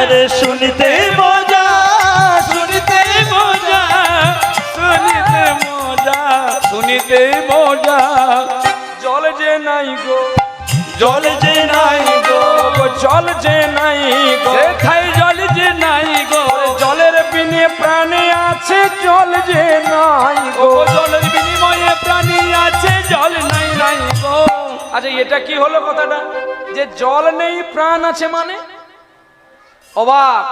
রে শুনিতে মজা, শুনিতে মজা, শুনিতে মজা, শুনিতে মজা। জল যে নাই গো, জল যে নাই গো, জল যে নাই গো, খাই জল যে নাই গো, জলের বিনিময়ে প্রাণে আছে, জল যে নাই গো, জলের বিনিময়ে প্রাণী আছে, জল নাই নাই গো। আচ্ছা এটা কি হলো কথাটা, যে জল নেই প্রাণ আছে মানে? অবাক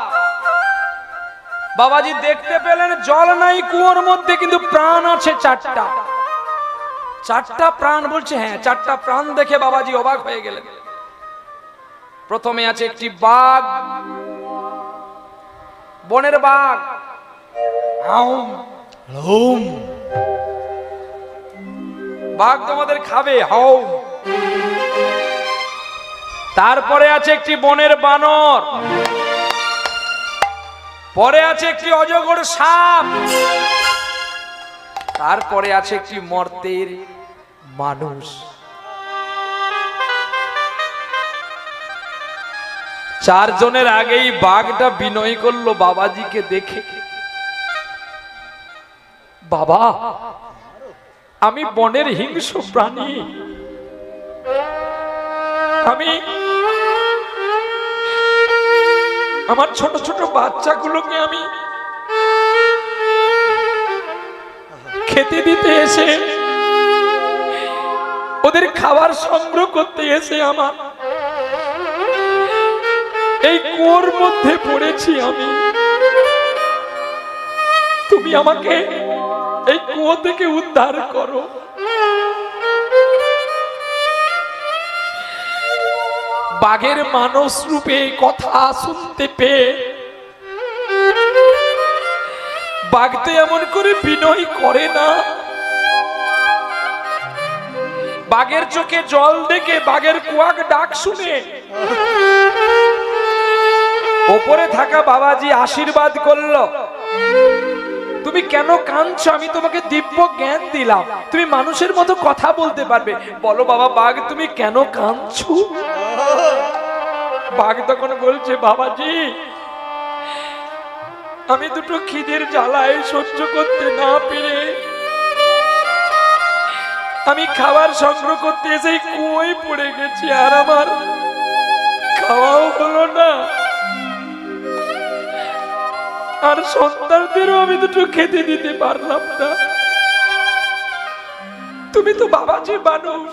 বাবাজি দেখতে পেলেন জল নাই কুয়োর মধ্যে, কিন্তু প্রাণ আছে চারটা। চারটা প্রাণ বলছে, হ্যাঁ চারটা প্রাণ দেখে বাবাজি অবাক হয়ে গেলেন। প্রথমে আছে একটি বাঘ, বনের বাঘ, হাউম হাউম, বাঘ তোমাদের খাবে হাউম। তারপরে আছে একটি বনের বানর, পরে আছে একটি অজগর সাপ, তারপরে আছে একটি মর্তের মানুষ। চারজনের আগেই বাঘটা বিনয় করলো বাবাজিকে দেখে, বাবা আমি বনের হিংস্র প্রাণী, আমি আমার ছোট ছোট বাচ্চাগুলোকে আমি খেতে দিতে এসে, ওদের খাবার সংগ্রহ করতে এসে আমার এই কুয়োর মধ্যে পড়েছি আমি। তুমি আমাকে এই কুয়ো থেকে উদ্ধার করো। বাঘের মানস রূপে কথা শুনতে পেয়ে বাঘ তো এমন করে বিনয় করে না, বাঘের চোখে জল দেখে, বাঘের কুয়াক ডাক শুনে ওপরে থাকা বাবাজি আশীর্বাদ করলো, তুমি কেন কাঁদছো, আমি তোমাকে দিব্য জ্ঞান দিলাম, তুমি মানুষের মতো কথা বলতে পারবে, বলো বাবা বাঘ তুমি কেন কাঁদছো? বাঘ তখন বলছে, বাবাজি আমি দুটো খিদের জ্বালায় সহ্য করতে না পেরে আমি খাবার সংগ্রহ করতে এসে কুয়োয় পড়ে গেছি, আর আমার খাওয়াও হলো না, আর সন্তানদেরও আমি দুটো খেতে দিতে পারলাম না। তুমি তো বাবাজি মানুষ,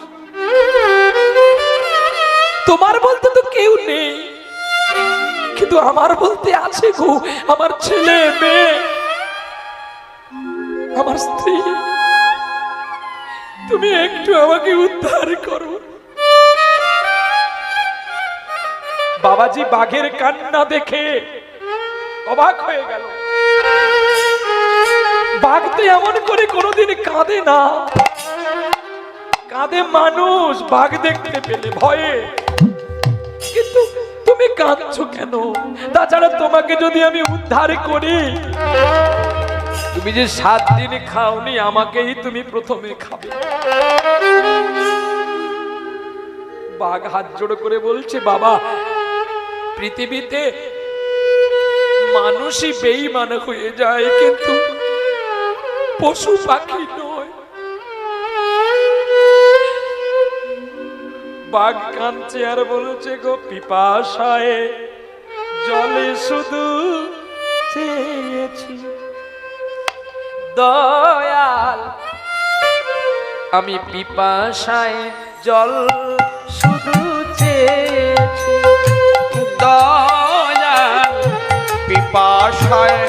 তোমার বলতে তো কেউ নেই, কিন্তু আমার বলতে আছে গো, আমার ছেলে মেয়ে, আমার স্ত্রী, তুমি একটু আমাকে উদ্ধার করো। বাবাজি বাঘের কান্না দেখে অবাক হয়ে গেল, বাঘ তো এমন করে কোনোদিন কাঁদে না, কাঁদে মানুষ বাঘ দেখতে পেলে ভয়ে, কিন্তু তুমি কাঁদছো কেন? তাছাড়া তোমাকে যদি আমি উদ্ধার করি, তুমি যে 7 দিন খাওনি, আমাকেই তুমি প্রথমে খাবে। বাঘ হাত জোড় করে বলছে, বাবা পৃথিবীতে মানুষই বেঈমান হয়ে যায়, কিন্তু পশু পাখি নয়। বাঘ কাঁদছে আর বলছে, গো পিপাসায় জলে শুধু চেয়েছি, দয়াল আমি পিপাসায় জল শুধু চেয়েছি, দয়াল পিপাসায়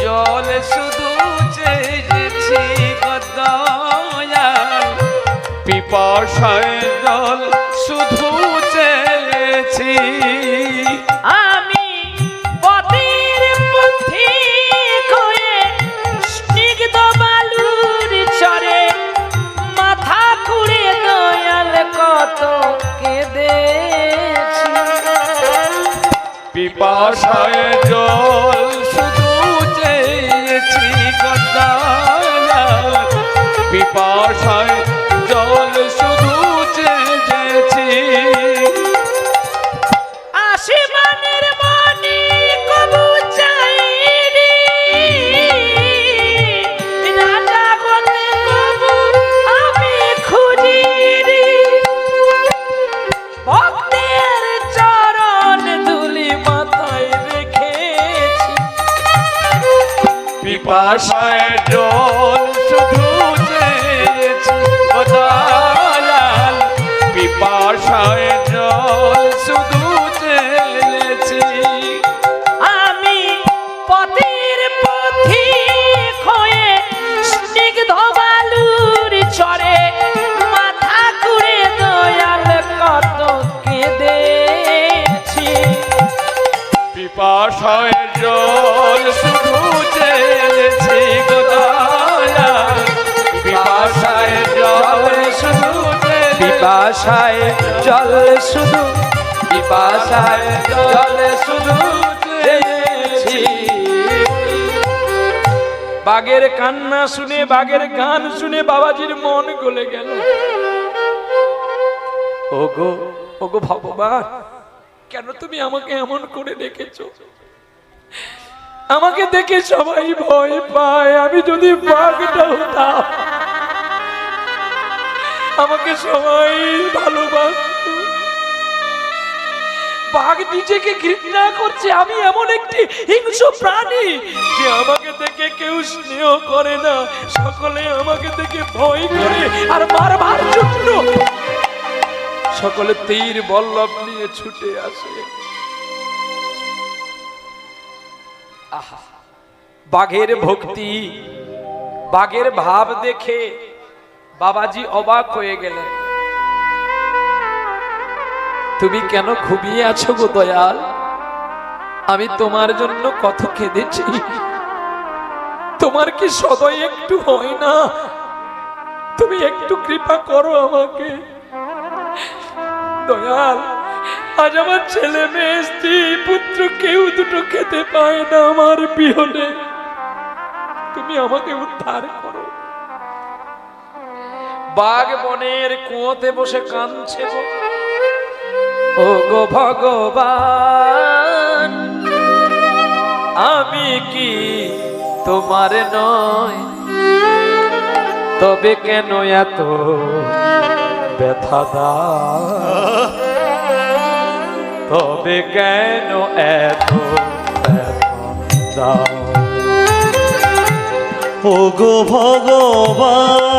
জল শুধু চেয়েছি, দয়াল পিপাসায় জল শুধু চেয়েছি। আমি পথের পথিক হয়ে স্নিগ্ধ বালুর চরে মাথা খুঁড়ে দয়াল কত কেঁদেছি, পিপাসায় জল শুধু চেয়েছি, দয়াল পিপাসায় জল শুধু চেয়েছি। আসমানের মানিক পিপাসায় জল শুধু চেয়েছি ও দয়াল, পিপাসায় জল শুধু চেয়েছি। আমি পথের পথিক হয়ে স্নিগ্ধ বালুর চরে মাথা কুড়ে দয়াল কত কেঁদেছি। পিপাসায় জল শুধু চেয়েছি গো দয়াল, পিপাসায় জল শুধু চেয়েছি। পিপাসায় জল শুধু, পিপাসায় জল শুধু চেয়েছি। বাঘের কান্না শুনে, বাঘের গান শুনে বাবাজির মন গলে গেল। ওগো ওগো ভগবান, কেন তুমি আমাকে এমন করে ডেকেছো? আমাকে দেখে সবাই ভয় পায়। আমি যদি বাঘটা হতাম, আমাকে সবাই ভালোবাসতো। বাঘ নিজেকে ঘৃণা করছে। আমি এমন একটি হিংস্র প্রাণী যে আমাকে দেখে কেউ স্নেহ করে না, সকলে আমাকে দেখে ভয় করে আর মারবার জন্য সকলে তীর বল্লভ নিয়ে ছুটে আসে। আহা, বাঘের ভক্তি, বাঘের ভাব দেখে বাবাজি অবাক হয়ে গেলেন। তুমি কেন ঘুমিয়ে আছো গো দয়াল? আমি তোমার জন্য কত কেঁদেছি। তোমার কি সদয় একটু হয় না? তুমি একটু কৃপা করো আমাকে দয়াল। আজ আমার ছেলে মেয়ে স্ত্রী পুত্র কেউ দুটো খেতে পায় না আমার বিহনে। তুমি আমাকে উদ্ধার করো। বাঘ বনের কুয়োতে বসে কাঁদছে গো। ও গো ভগবান, আমি কি তোমার নয়? তবে কেন এত ব্যথা দাও? তবে কেন এত ব্যথা দাও? ও গো ভগবান,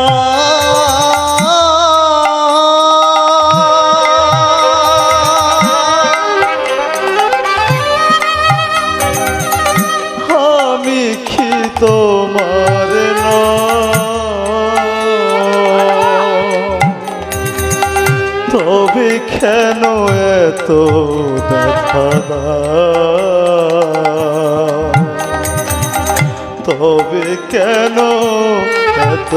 আমি কি তোমার নয়? তবে কেন এত ব্যথা দাও? তবে কেন এত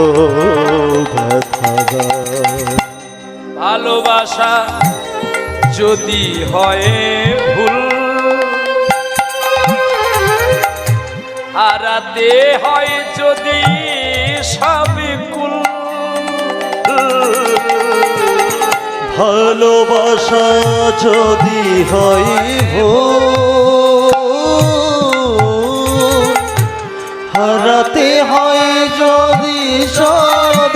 ব্যথা দাও? ভালোবাসা যদি হয় ভুল, হারাতে হয় যদি সবই কুল। ভালোবাসা যদি হয় ভুল, হারাতে হয় যদি সব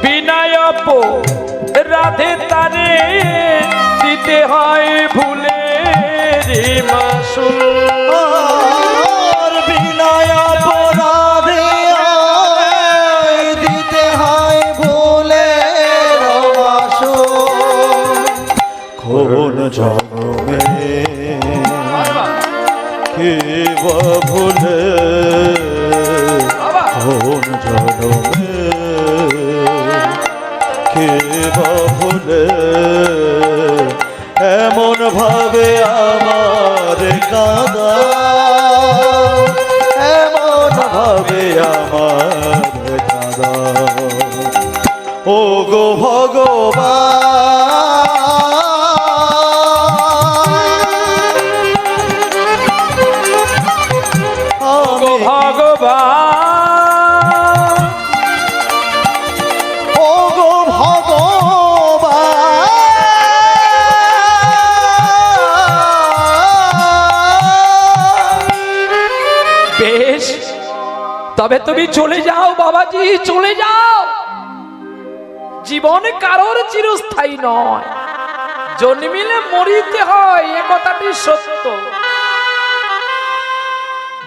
বিনয় রাধে তারে দিতে হয় ভুলে মাসুল। বিনয় অপরাধে দিতে হয় ভুলে কোন জন্মে কে বা ভুলে, কোন জন্মে কে বা ভুলে এমন ভাবে আমার কাঁদা, এমন ভাবে আমার কাঁদা। ও গো ভগবান, ও গো ভগবান। বেশ, তবে তুমি চলে যাও বাবাজি, চলে যাও। জীবন কারোর চিরস্থায়ী নয়, জন্মিলে মরিতে হয়, এ কথাটি সত্য।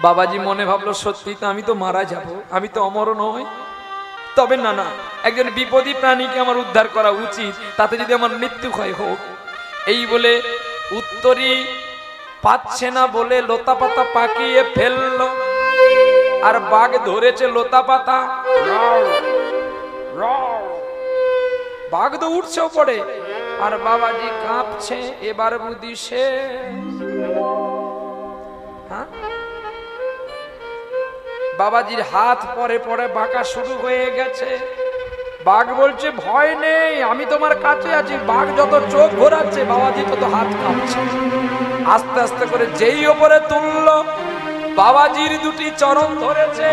বাবাজি মনে ভাবলো সত্যি তো আমি তো মারা যাব, আমি তো অমর নই। তবে না না, একজন বিপদী প্রাণীকে আমার উদ্ধার করা উচিত, তাতে যদি আমার মৃত্যু হয় হোক। এই বলে উত্তরী পাচ্ছে না বলে লতা পাতা পাকিয়ে ফেললো, আর বাঘ ধরেছে লতা পাতা। বাঘ তো উঠছে পড়ে, আর বাবাজি কাঁপছে, এবার বুদ্ধি শেষ। হ্যাঁ, বাবাজির হাত পরে পরে বাঁকা শুরু হয়ে গেছে। বাঘ বলছে ভয় নেই, আমি তোমার কাছে আছি। বাঘ যত চোখ ঘোরাচ্ছে বাবাজি তত হাত কাঁপছে। আস্তে আস্তে করে যেই ওপরে তুললো, বাবাজির দুটি চরণ ধরেছে,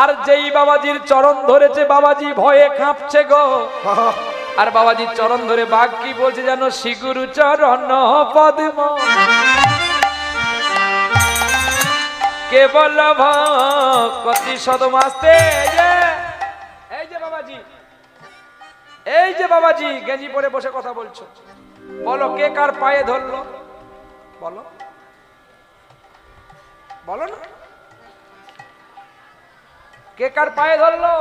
আর যেই বাবাজির চরণ ধরেছে বাবাজি ভয়ে কাঁপছে গো। আর বাবাজির চরণ ধরে বাঘ কি বলছে জানো? শিগুরু চরণ পদ্ম কেবল ভক্তি সদমাস্তে। এই যে বাবাজি, এই যে বাবাজি গেঞ্জি পরে বসে কথা বলছো, বলো কে কার পায়ে ধরলো? বলো বলো না, কে কার পায়ে ধরলো?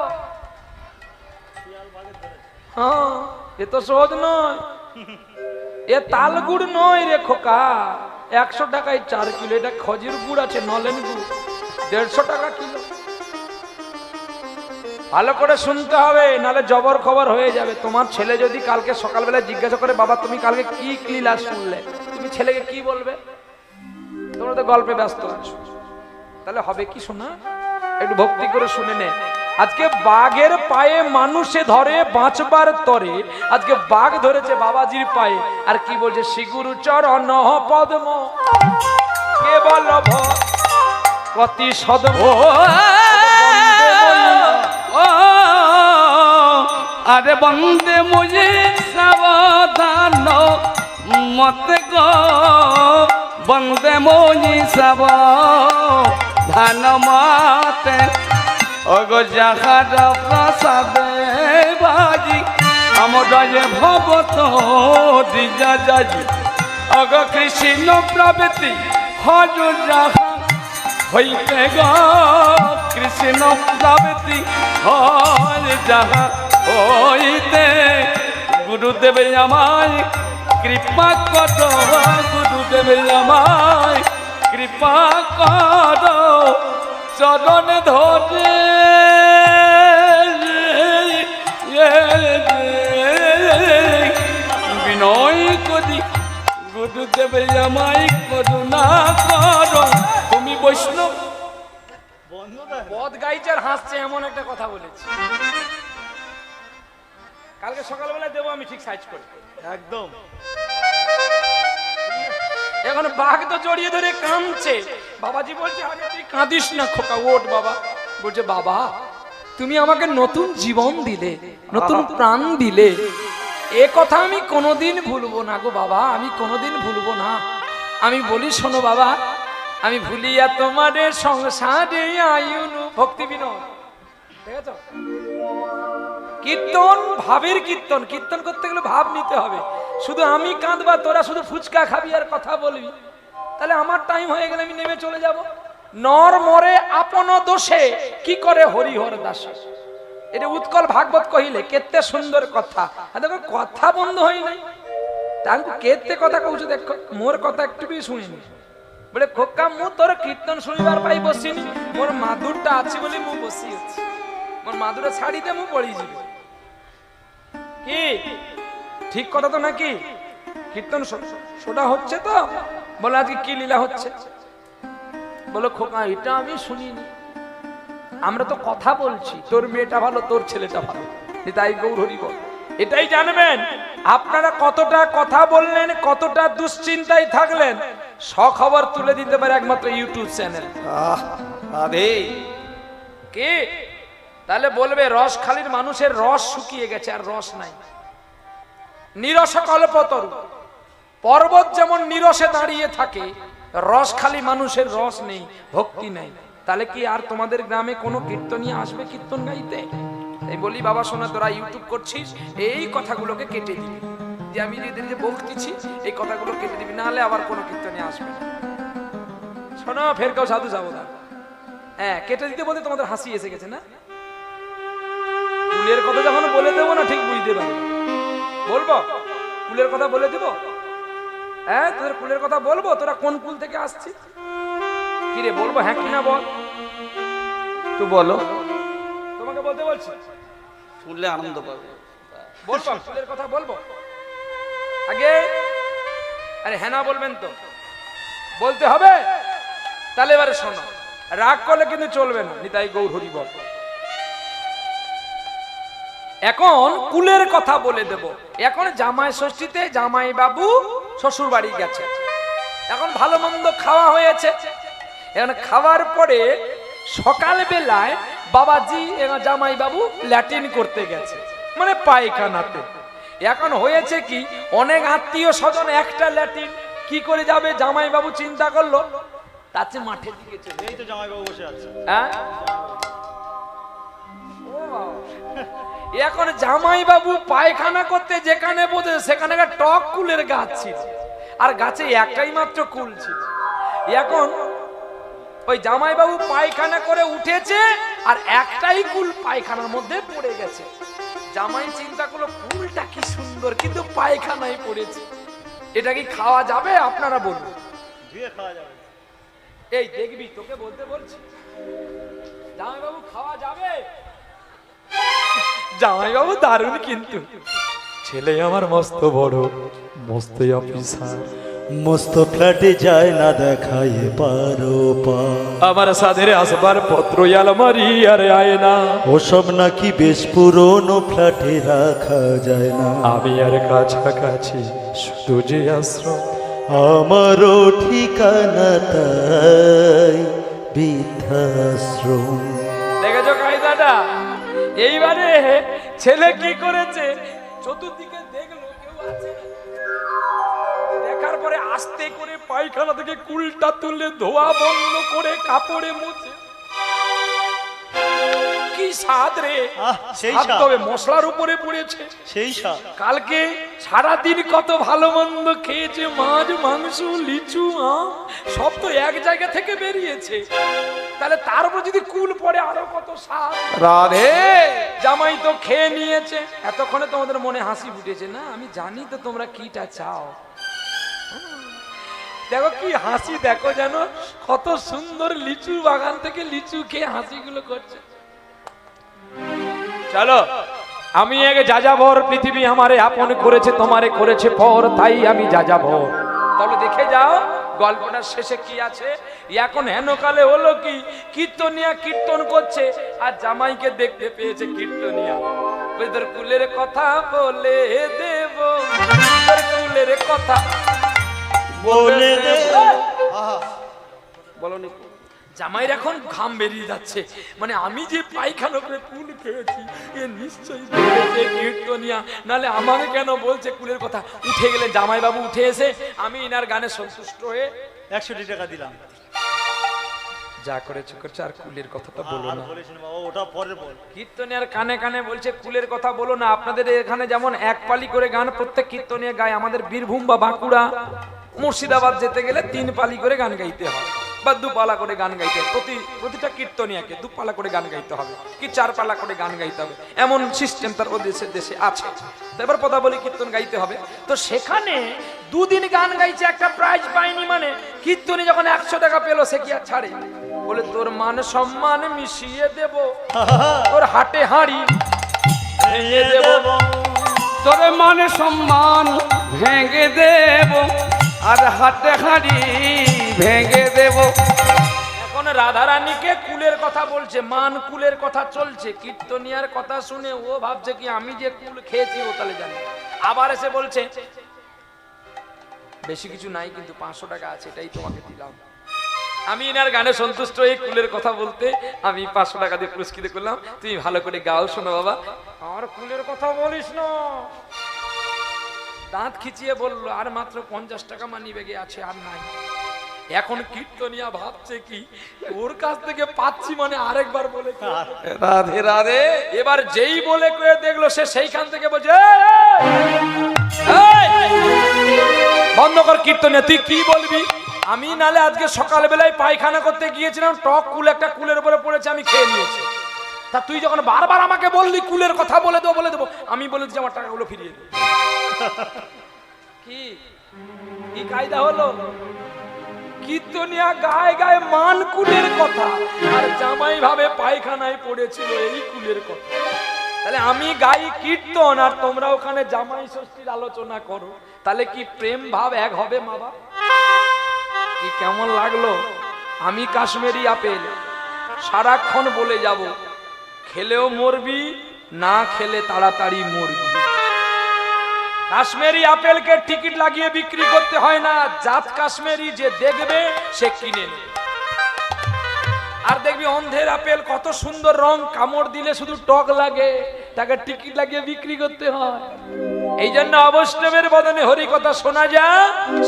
হ্যাঁ, এ তো সহজ নয়, এ তাল গুড় নয় রে খোকা। 100 টাকায় 4 কিলো। এটা খজির গুড় আছে, নলেন গুড়, 150 টাকা কিলো। ভালো করে শুনতে হবে, নালে জবর খবর হয়ে যাবে। তোমার ছেলে যদি কালকে সকালবেলা জিজ্ঞাসা করে বাবা তুমি কালকে কি লীলা শুনলে, তুমি ছেলেকে কি বলবে? তোমরা তো গল্পে ব্যস্ত আছো, তাহলে হবে কি শোনা? একটু ভক্তি করে শুনে নে। আজকে বাঘের পায়ে মানুষে ধরে বাঁচবার তরে, আজকে বাঘ ধরেছে বাবাজির পায়ে, আর কি বলছে? শিগুরু চরণ পদ্ম কেবল ভক্তি সদম। আরে বন্দে মুঝে সাবধান মত গো, বন্দে মুঝে সাবধান মতে। অগো যাহার প্রসাদে বাজি আমরা যে ভবত দিজা যাজি। অগো কৃষ্ণ প্রবৃত্তি হজ যাহা হইতে গো, কৃষ্ণ প্রবৃত্তি হজ যাহা হইতে। গুরুদেব আমায় কৃপা কর, গুরুদেব আমায় কৃপা কর। চরণ ধরে বিনয় করি, গুরুদেব আমায় করুণা কর। তুমি বৈষ্ণব বদ গাইছে আর হাসছে, এমন একটা কথা বলেছি। কালকে সকালবেলা দেবো আমি ঠিক সাইজ করে একদম। এখন বাঘ তো জড়িয়ে ধরে কাঁদছে। বাবাজি বলছে আরে তুই কাঁদিস না খোকা, ওঠ বাবা। বলছে বাবা তুমি আমাকে নতুন জীবন দিলে, নতুন প্রাণ দিলে, এ কথা আমি কোনোদিন ভুলবো না গো বাবা, আমি কোনোদিন ভুলবো না। আমি বলি শোনো বাবা, আমি ভুলিয়া তোমারে সংসারে আয়ুনু। ভক্তি বিনোদ, ঠিক আছে? কীর্তন ভাবের কীর্তন, কীর্তন করতে গেলে ভাব নিতে হবে। শুধু আমি কাঁদবা, তোরা শুধু ফুচকা খাবি আর কথা বলবি, তাহলে আমার টাইম হয়ে গেলে আমি নেমে চলে যাব। নর মরে আপন দোষে কি করে হরিহর দাসে। এটা উৎকল ভাগবত কহিলে কেতে সুন্দর কথা। দেখো কথা বন্ধ হয় নাই, তাଙ୍କୁ কেতে কথা কହୁଛୁ ଦେଖ, মোর কথা একটু ବି শুনিনি। বলে খোকা মু তোর কীর্তন শুনিবার পাই বসিনি, মোর মাদুরটা আছে বলে মু বসি আছি। মোর মাদুরটা ছাড়ি দে, মু পড়ি যাবি। কি ঠিক কথা তো নাকি? কীর্তন শোনা হচ্ছে তো? বলে আজকে কি লীলা হচ্ছে? বলো খোকা এটা আমি শুনিনি, আমরা তো কথা বলছি, তোর মেয়েটা ভালো, তোর ছেলেটা ভালো, তাই গৌর হরি বল। এটাই জানবেন আপনারা কতটা কথা বললেন, কতটা দুশ্চিন্তায় থাকলেন, সখবর তুলে দিতে পারে একমাত্র ইউটিউব চ্যানেল। আরে কে তাহলে বলবে রসখালির মানুষের রস শুকিয়ে গেছে, আর রস নাই। নিরস কল্পতরু, পর্বত যেমন নিরসে দাঁড়িয়ে থাকে, রসখালি মানুষের রস নেই, ভক্তি নেই। তাহলে কি আর তোমাদের গ্রামে কোনো কীর্তনী আসবে কীর্তন গাইতে? এই বলি বাবা শোনা, তোরা ইউটিউব করছিস, এই কথাগুলোকে কেটে দিবি, যে আমি যেদিন যে বলতেছি এই কথাগুলো কেটে দিবি, না হলে আবার কোনো কীর্তনী আসবে না। শোনো ফের কেউ সাধু সাবধান। হ্যাঁ, কেটে দিতে বলতে তোমাদের হাসি এসে গেছে না? কুলের কথা যখন বলে দেবো না ঠিক বুঝতে পারবে। বলবো কুলের কথা বলে দেবো? হ্যাঁ, তোদের কুলের কথা বলবো। তোরা কোন কুল থেকে আসছিস? কি রে বলবো হ্যাঁ কিনা বল? তো বলো, তোমাকে বলতে বলছি, শুনলে আনন্দ পাবে। বলবো কুলের কথা বলবো আগে? আরে হ্যাঁ না বলবেন তো? বলতে হবে। তাহলে এবারে শোনো, রাগ করলে কিন্তু চলবে না। নিতাই গৌর হরি বল। এখন কুলের কথা বলে দেব। এখন জামাই ষষ্ঠীতে জামাই বাবু শ্বশুর বাড়ি গেছে। এখন ভালো মন্দ খাওয়া হয়েছে। এখন খাওয়ার পরে সকাল বেলায় বাবাজি জামাই বাবু ল্যাট্রিন করতে গেছে, মানে পায়খানাতে। এখন হয়েছে কি, অনেক আত্মীয় স্বজন একটা ল্যাট্রিন কি করে যাবে? জামাই বাবু চিন্তা করলো তার চেয়ে মাঠের দিকে চলে। এই তো জামাইবাবু বসে আছে। হ্যাঁ, এখন জামাই বাবু পায়খানা করতে যেখানে বসে সেখানে একটা টক কুলের গাছ ছিল, আর গাছে একটাই মাত্র কুল ছিল। এখন ওই জামাই বাবু পায়খানা করে উঠেছে আর একটাই কুল পায়খানার মধ্যে পড়ে গেছে। জামাই চিন্তা করলো কুলটা কি সুন্দর, কিন্তু পায়খানায় পড়েছে, এটা কি খাওয়া যাবে? আপনারা বলুন। ধুয়ে খাওয়া যাবে। এই দেখবি, তোকে বলতে বলছি, জামাই বাবু খাওয়া যাবে? জামাই বাবু দারুণ, কিন্তু ছেলে আমার মস্ত বড়, মস্ত অফিসার, মস্ত ফ্ল্যাটে যায় না দেখায় পারো পা। আমার সাধের আসবার পত্র আলমারি আর আয়না, ওসব নাকি বেশ পুরনো ফ্ল্যাটে রাখা যায় না। আমি আর কাছাকাছি শুধু যে আশ্রম। আমারও ঠিকানা তাই বৃদ্ধাশ্রম। দেখেছো কায়দাটা? এইবারে ছেলে কি করেছে, চতুর্দিকে দেখলো কেউ আছে না। দেখার পরে আস্তে করে পায়খানা থেকে কুলটা তুলে ধোয়া বন্ধ করে কাপড়ে মুছে। কি স্বাদ রে! সেই স্বাদ স্বাদ। তবে মশলার উপরে পড়েছে। সেই স্বাদ। কালকে সারাদিন কত ভালো মন্দ খেয়েছে, মাছ মাংস লিচু আম সব তো এক জায়গা থেকে বেরিয়েছে। তাহলে তার উপর যদি কুল পড়ে আরো কত স্বাদ। রাধে জামাই তো খেয়ে নিয়েছে। এতক্ষণে তোমাদের মনে হাসি ফুটেছে না? আমি জানি তো তোমরা কিটা চাও। দেখো কি হাসি, দেখো যেন কত সুন্দর লিচু বাগান থেকে লিচু খেয়ে হাসিগুলো করছে। চলো, আমি আগে যাযাবর, পৃথিবী আমারে আপন করেছে, তোমারে করেছে পর, তাই আমি যাযাবর। তাহলে দেখে যাও গল্পটার শেষে কি আছে। এখন হেনকালে হলো কি, কীর্তনিয়া কীর্তন করছে আর জামাইকে দেখতে পেয়েছে কীর্তনিয়া। তোর কুলের কথা বলে দেব, তোর কুলের কথা বলে দে। বলনি? জামাইয়ের এখন ঘাম বেরিয়ে যাচ্ছে, মানে আমি যে পায়খানা করে কুল খেয়েছি এ নিশ্চয়ই বলেছে কীর্তনিয়া, নালে আমাকে কেন বলছে কুলের কথা। উঠে গেলে জামাই বাবু উঠে এসে আমি ইনার গানে সন্তুষ্ট হয়ে 100 টাকা দিলাম। যা করেছে করছে, আর কুলের কথাটা বলো আর না। বলিস না বাবা, ওটা পরে বল। কীর্তনিয়ার কানে কানে বলছে কুলের কথা বলো না। আপনাদের এখানে যেমন এক পালি করে গান প্রত্যেক কীর্তনিয়া গায়, আমাদের বীরভূম বা বাঁকুড়া মুর্শিদাবাদ যেতে গেলে 3 পালি করে গান গাইতে হয় বা 2 পালা করে গান গাইতে হবে। প্রতিটা কীর্তনিয়াকে 2 পালা করে গান গাইতে হবে কি 4 পালা করে গান গাইতে হবে, এমন সিস্টেম তার দেশে দেশে আছে। তো এবার পদাবলী কীর্তন গাইতে হবে। তো সেখানে 2 দিন গান গাইছে, একটা প্রাইজ পাইনি, মানে কীর্তনী যখন 100 টাকা পেলো সে কি আর ছাড়ে? বলে তোর মান সম্মান মিশিয়ে দেব, তোর হাটে হাঁড়ি ভেঙে দেব, তোর মান সম্মান ভেঙে দেব আর হাতে হাঁড়ি ভেঙে দেব। এখন রাধারানীকে কুলের কথা বলছে, মান কুলের কথা চলছে। কীর্তনিয়ার কথা শুনে ও ভাবছে কি আমি যে কুল খেয়েছি ও তাহলে জানে। আবার এসে বলছে বেশি কিছু নাই, কিন্তু 500 টাকা আছে, এটাই তোমাকে দিলাম। আমি এনার গানে সন্তুষ্ট হয়ে কুলের কথা বলতে আমি 500 টাকা দিয়ে পুরস্কৃত করলাম। তুমি ভালো করে গাও, শোনো বাবা। আর কুলের কথা বলিস না। দাঁত খিচিয়ে বললো আর মাত্র 50 টাকা মানি ব্যাগে আছে, আর নাই। এখন কীর্তনিয়া ভাবছে কি ওর কাছ থেকে পাচ্ছি, মানে আরেকবার বলে রাধে রাধে। এবার যেই বলে কয়ে দেখলো সে সেইখান থেকে বলছে বন্ধ কর কীর্তনিয়া, তুই কি বলবি? আমি নালে আজকে সকালবেলায় পায়খানা করতে গিয়েছিলাম, টক কুল একটা কুলের উপরে পড়েছে, আমি খেয়ে নিয়েছি। তা তুই যখন বারবার আমাকে বললি কুলের কথা বলে দেবো, আমি বলেছি আমার টাকাগুলো ফিরিয়ে দে। কি কি কায়দা হলো? কীর্তনিয়া গায়ে গায়ে মান কুলের কথা, আর জামাই ভাবে পায়খানায় পড়েছিল এই কুলের কথা। তাহলে আমি গাই কীর্তন আর তোমরা ওখানে জামাই ষষ্ঠীর আলোচনা করো, তাহলে কি প্রেম ভাব এক হবে মা বাবা? কি কেমন লাগলো? আমি কাশ্মীরি আপেল সারাক্ষণ বলে যাব, খেলেও মরবি, না খেলে তাড়াতাড়ি মরবি। কাশ্মীরি আপেলকে টিকিট লাগিয়ে বিক্রি করতে হয় না, জাত কাশ্মীরি যে দেখবে সে কিনে নেবে। আর দেখবি অন্ধের আপেল কত সুন্দর রং, কামড় দিলে শুধু টক লাগে, তাকে টিকিট লাগিয়ে বিক্রি করতে হয়। এই জন্য অবৈষ্ণবের বদনে হরি কথা শোনা যা,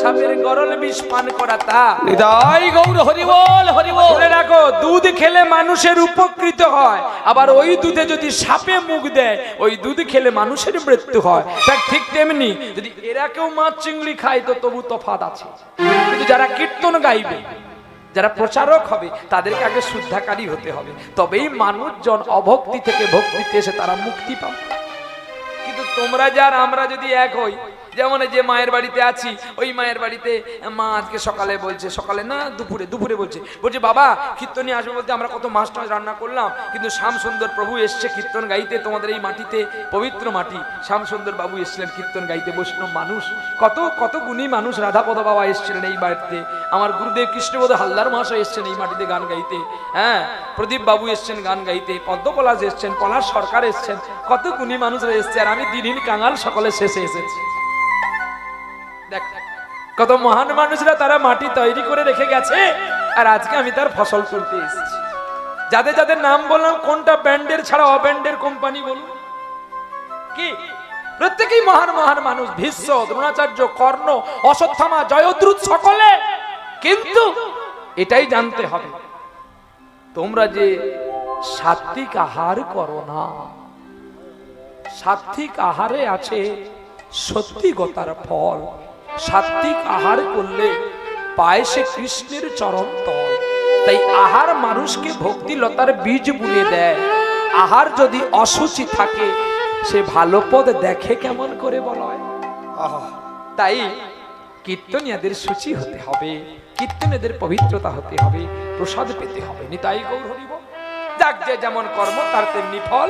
সাপের গরল বিষ পান করা তা। হৃদয় গৌর হরি বল, হরি বল। শুনে রাখো, দুধ খেলে মানুষের উপকৃত হয়, আবার ওই দুধে যদি সাপে মুখ দেয়, ওই দুধ খেলে মানুষের মৃত্যু হয়। ঠিক তেমনি যদি এরা কেউ মাছ চিংড়ি খায় তো তবু তফাৎ আছে। কিন্তু যারা কীর্তন গাইবে, যারা প্রচারক হবে, তাদেরকে আগে শুদ্ধাকারী হতে হবে, তবেই মানুষজন অভক্তি থেকে ভক্তিতে এসে তারা মুক্তি পাবে। কিন্তু তোমরা যার আমরা যদি এক হই, যেমন যে মায়ের বাড়িতে আছি, ওই মায়ের বাড়িতে মা আজকে সকালে বলছে, সকালে না দুপুরে বলছে বাবা কীর্তনী আসবে বলতে আমরা কত মাছ টাছ রান্না করলাম, কিন্তু শ্যাম সুন্দর প্রভু এসছে কীর্তন গাইতে, তোমাদের এই মাটিতে পবিত্র মাটি, শ্যাম সুন্দর বাবু এসছিলেন কীর্তন গাইতে, বৈষ্ণব মানুষ, কত কত গুণী মানুষ, রাধাপদ বাবা এসছিলেন এই বাড়িতে, আমার গুরুদেব কৃষ্ণবোধ হালদার মহাশয় এসছেন এই মাটিতে গান গাইতে, হ্যাঁ প্রদীপ বাবু এসছেন গান গাইতে, পদ্মপলাশ এসছেন, পলাশ সরকার এসছেন, কত গুণী মানুষরা এসছে, আর আমি দিনহীন কাঙাল সকলে শেষে এসেছি। দেখ কত মহান মানুষরা তারা মাটি তৈরি করে রেখে গেছে, আর আজকে আমি তার ফসল তুলতে এসেছি। যাদের যাদের নাম বললাম, কোনটা ব্যান্ডের ছাড়া অব্যান্ডের কোম্পানি বলুন? কি প্রত্যেকেই মহান মহান মানুষ, ভীষ্ম, দ্রোণাচার্য, কর্ণ, অশ্বত্থামা, জয়দ্রুত, সকলে। কিন্তু এটাই জানতে হবে, তোমরা যে সাত্বিক আহার করো না, সাত্বিক আহারে আছে সত্যিকতার ফল। সাত্বিক আহার করলে পায় সে কৃষ্ণের চরণ তল। তাই আহার মানুষকে ভক্তিলতার বীজ বুনে দেয়। আহার যদি অসুচি থাকে, সে ভালো পদ দেখে কেমন করে বলা হয়? তাই কীর্তনিয়াদের সূচি হতে হবে, কীর্তনীয়দের পবিত্রতা হতে হবে, প্রসাদ পেতে হবে। নিতাই গৌর হরি বল। যাক, যে যেমন কর্ম তার তেমনি ফল।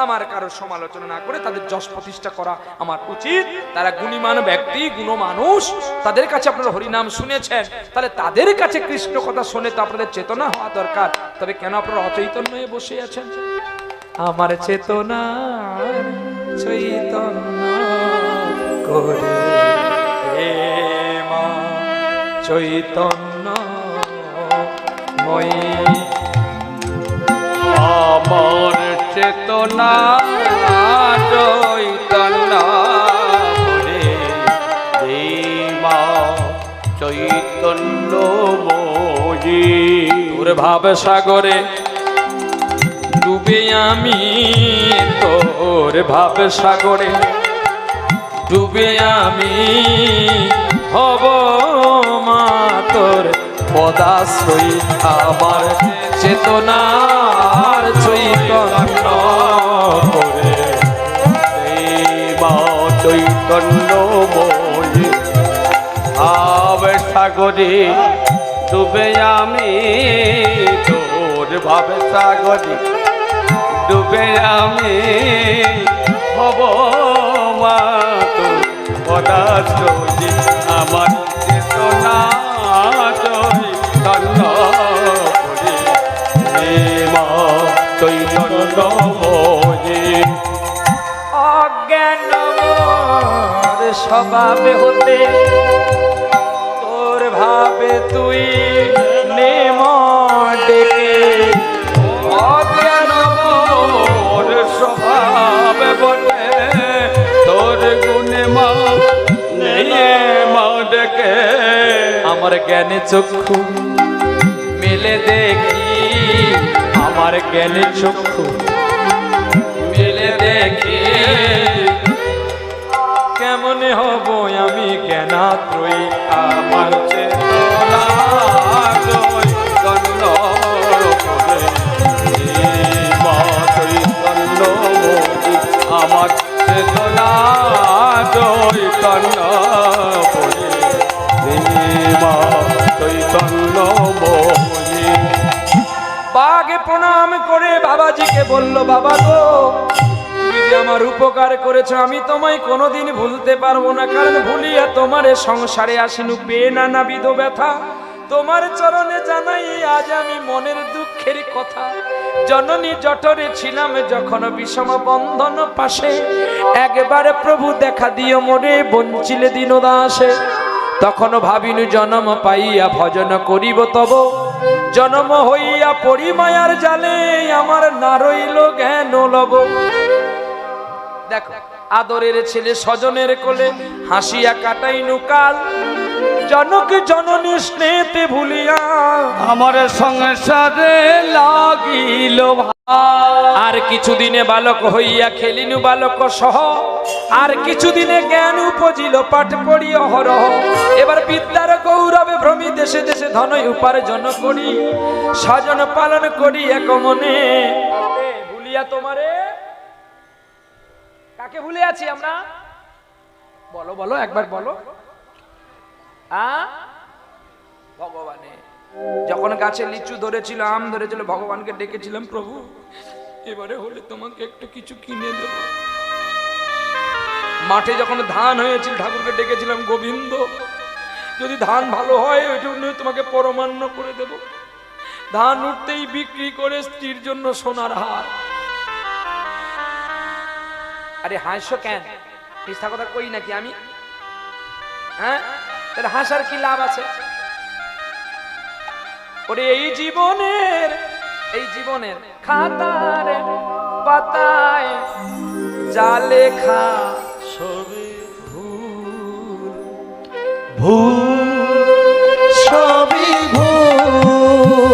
আমার কারো সমালোচনা না করে তাদের যশ প্রতিষ্ঠা করা আমার উচিত। তারা গুণীমান ব্যক্তি, গুণ মানুষ, তাদের কাছে আপনারা হরিনাম শুনেছেন, তাহলে তাদের কাছে কৃষ্ণ কথা শুনে তো আপনাদের চেতনা হওয়া দরকার। তবে কেন আপনারা অচৈতন্য হয়ে বসে আছেন? আমার চেতনা চৈতন্য করে মা চৈতন্য মই, আমার চেতনা চৈতন্য করে দেবা চৈতন্য মোজি। তোর ভাব সাগরে ডুবে আমি, তোর ভাব সাগরে ডুবে আমি হব মা তোর পদাশ্রয়ী। আমার চেতনার চৈতন্য করে দেবা চৈতন্য মোজি। ভাব সাগরে ডুবে আমি, তোর ভাব সাগরে ডুবে আমি হব মা তোর পদাশ্রয়ী। আমার চেতনা চৈতন্য করে মা চৈতন্য মোজি। অজ্ঞান মোর স্বভাবে হতে তোর ভাবে তুই নেম ডেকে। অজ্ঞান মোর স্বভাবে বলে তোর গুণে মা নিয়ে মা ডেকে। আমার জ্ঞানে চক্ষু মেলে দেখি, আমার জ্ঞানে চক্ষু মেলে দেখি, কেমনে হব আমি জ্ঞানাত্রয়ী আমার চেতনা চৈতন্য করে মা চৈতন্য মোদি আমার চেতনা চৈতন্য করে মা চৈতন্য মোদি। বাঘে প্রণাম করে বাবাজিকে বলল, বাবা গো তুমি যে আমার উপকার করেছো আমি তোমায় কোনোদিন ভুলতে পারবো না, কারণ ভুলিয়া তোমার সংসারে আসিনু পেয়ে নানাবিধ ব্যথা। তোমার চরণে জানাই আজ আমি মনের দুঃখের কথা। জননী জঠরে ছিলাম যখন বিষম বন্ধন পাশে, একবারে প্রভু দেখা দিও মোরে বঞ্চিলে দীনদাসে। তখন ভাবিনু জনম পাইয়া ভজন করিব তব, জনম হইয়া পরিমায়ার জালে আমার না রইল জ্ঞান লব। দেখো আদরের ছেলে স্বজনের কোলে হাসিয়া কাটাইনু কাল, জনক জননী স্নেহতে ভুলিয়া আমার সংসারে লাগিল আর কিছুদিনে বালক হইয়া খেলিনু বালক সহ, আর কিছুদিনে জ্ঞান উপজিল পাঠ পড়ি অহরহ। এবার বিদ্যার গৌরবে ভ্রমি দেশে দেশে ধনই উপার্জন করি, স্বজন পালন করি এক মনে ভুলিয়া তোমারে। কাকে ভুলে আছি আমরা? বলো বলো একবার বলো। ভগবানে যখন গাছে লিচু ধরেছিল, আম ধরেছিল, ভগবানকে ডেকেছিলাম, প্রভু এবারে হলে তোমাকে একটু কিছু কিনে দেব। মাঠে যখন ধান হয়েছিল ঠাকুরকে ডেকেছিলাম, গোবিন্দ যদি ধান ভালো হয় ওইটা তোমাকে পরমান্ন করে দেব। ধান উঠতেই বিক্রি করে স্ত্রীর জন্য সোনার হার। আরে হাসো কেন? মিথ্যা কথা কই নাকি আমি? হ্যাঁ, তাহলে হাসার কি লাভ আছে? ওরে এই জীবনের খাতার পাতায় যা লেখা সবে ভুল ভুল, সবই ভুল,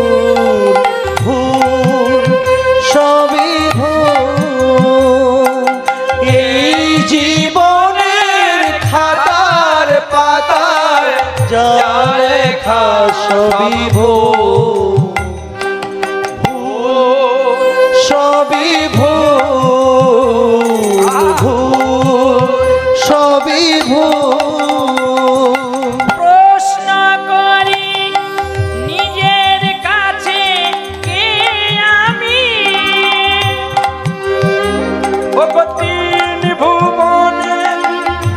ভুল, সবই ভুল। এই জীবনের খাতার পাতায় যা লেখা সবই ভুল, ভুল, সবই ভুল, ভুল, সবই ভুল। প্রশ্ন করি নিজের কাছে কে আমি, ও তিন ভুবনের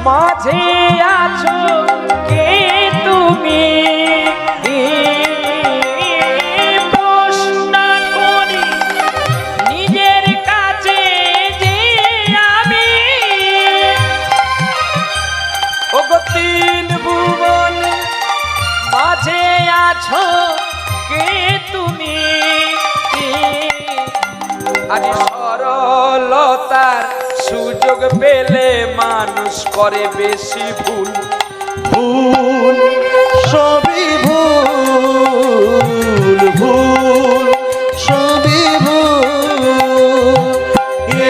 মাঝে আছো কে তুমি? প্রশ্ন করি নিজের কাছে যে আমি, ও তিন ভুবন মাঝে আছো কে তুমি? আজ সরলতার সুযোগ পেলে মানুষ করে বেশি ভুল। ভুল, সবই ভুল, ভুল, সবই ভুল।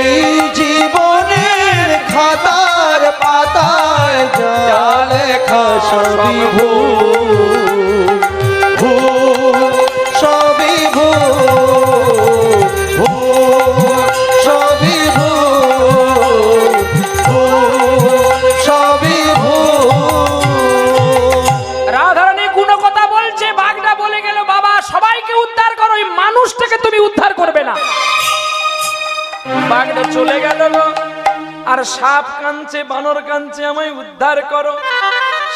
এই জীবনের খাতার পাতায় যা লেখা সবই ভুল, ভুল, সবই ভুল, ভুল, সবই ভুল, ভুল, সবই ভুল। রাধারানী কোনো কথা বলছে, বাঘটা বলে গেল বাবা সবাইকে উদ্ধার করো, ওই মানুষটাকে তুমি উদ্ধার করবে না। বাঘটা চলে গেল গো, আর সাপ কাঁদছে, বানর কাঁদছে, আমায় উদ্ধার করো।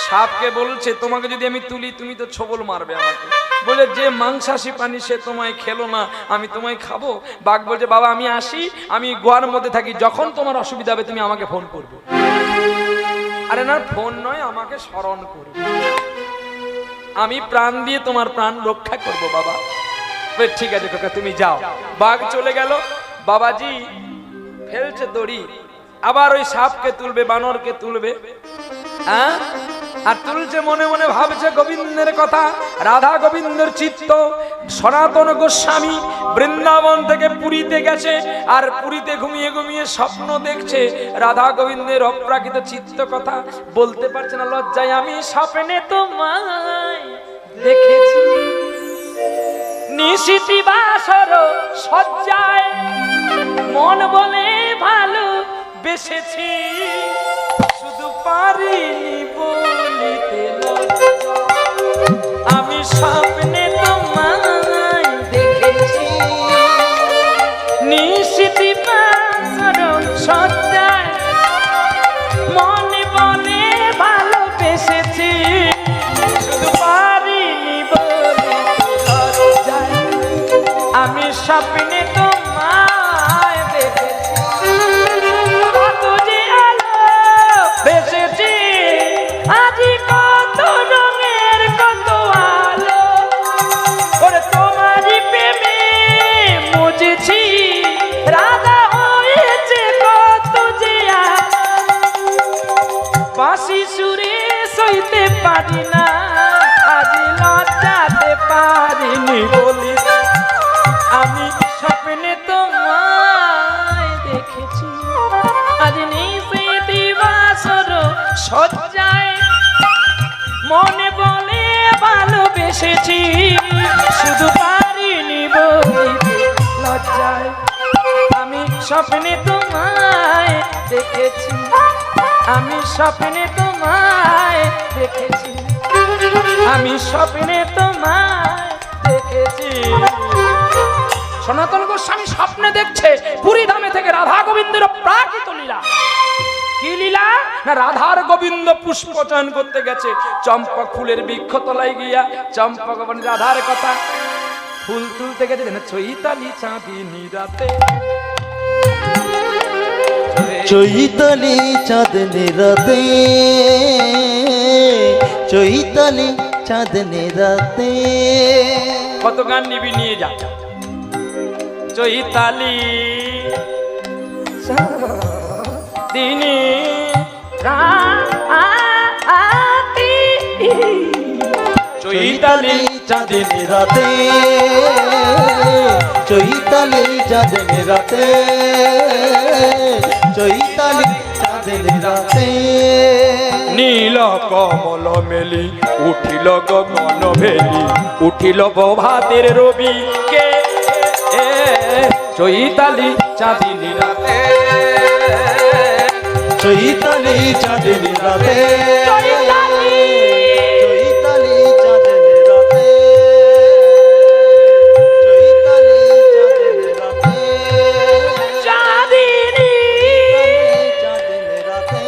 সাপকে বলছে তোমাকে যদি আমি তুলি তুমি তো ছবল মারবে আমাকে, বলে যে মাংসাশী প্রাণী সে তোমায় খেলো না, আমি তোমায় খাবো। বাঘ বলছে বাবা আমি আসি, আমি গোয়ার মধ্যে থাকি, যখন তোমার অসুবিধা হবে তুমি আমাকে ফোন করবে। আরে না ফোন নয়, আমাকে স্মরণ করবে, আমি প্রাণ দিয়ে তোমার প্রাণ রক্ষা করব বাবা। ঠিক আছে কাকা তুমি যাও। বাঘ চলে গেল, বাবাজি ফেলছে দড়ি, আবার ওই সাপকে তুলবে, বানরকে তুলবে। হ্যাঁ আর তুলছে মনে মনে ভাবছে গোবিন্দের কথা। রাধা গোবিন্দের চিত্ত সনাতন গোস্বামী বৃন্দাবন থেকে পুরীতে গেছে, আর পুরীতে ঘুমিয়ে ঘুমিয়ে স্বপ্ন দেখছে রাধা গোবিন্দের অপ্রাকৃত চিত্ত কথা বলতে পারছে না লজ্জায়। আমি স্বপ্নে তোমায় দেখেছি নিশিতি বাসর সজ্জায়, মন বলে ভালো বেসেছি, শুধু পারিনি বলিতে লজ্জা। আমি স্বপ্নে তোমায় দেখেছি নিশিতি বাসর সজ্জায়, মন বলে ভালো বেসেছি, শুধু পারিনি বলিতে লজ্জা। আমি স্বপ্নে তোমায় দেখেছি, কত যে আলো বেসেছি, আজি কত রঙের কত আলো, ওরে তোমারই প্রেমে মুজেছি, রাধা হয়েছে কত যে বাঁশি সুরে সইতে পারি না, আজি লজ্জাতে পারিনি বলি। আমি স্বপ্নে তোমায় দেখেছি আজ নিশিতি বাসর সজ্জায়, মনে বলে ভালোবেসেছি, শুধু পারিনি বলিতে লজ্জায়। আমি স্বপ্নে তোমায় দেখেছি, আমি স্বপ্নে তোমায় দেখেছি, আমি স্বপ্নে তোমায় দেখেছি। সনাতন গোস্বামী স্বপ্নে দেখছে পুরী ধামে থেকে রাধা গোবিন্দের প্রাকৃত লীলা। কি লীলা? না রাধার গোবিন্দ পুষ্প চয়ন করতে গেছে, চম্পক ফুলের বৃক্ষ তলায় গিয়া চম্পক রাধার কথা ফুল তুলতে গেছে, চৈতালি চাঁদিনী রাতে, চৈতালি চাঁদনি রাতে, চৈতালি চাঁদনি রাতে। কত গান নিবি নিয়ে যা। চৈতালি দিনী রাতি, চৈতালি চাঁদনি রাতে, চৈতালি চাঁদনি রাতে, চৈতালি চাঁদনি রাতে। নীল কমল মেলি উঠিল গগন ভেলি, উঠিল প্রভাতের রবি কে, চৈতালি চাঁদিনী রাতে, চৈতালি চাঁদনি রাতে, চৈতালি চৈতালি চাঁদনি রাতে, চৈতালি চাঁদনি রাতে, চাঁদিনী চাঁদনি রাতে,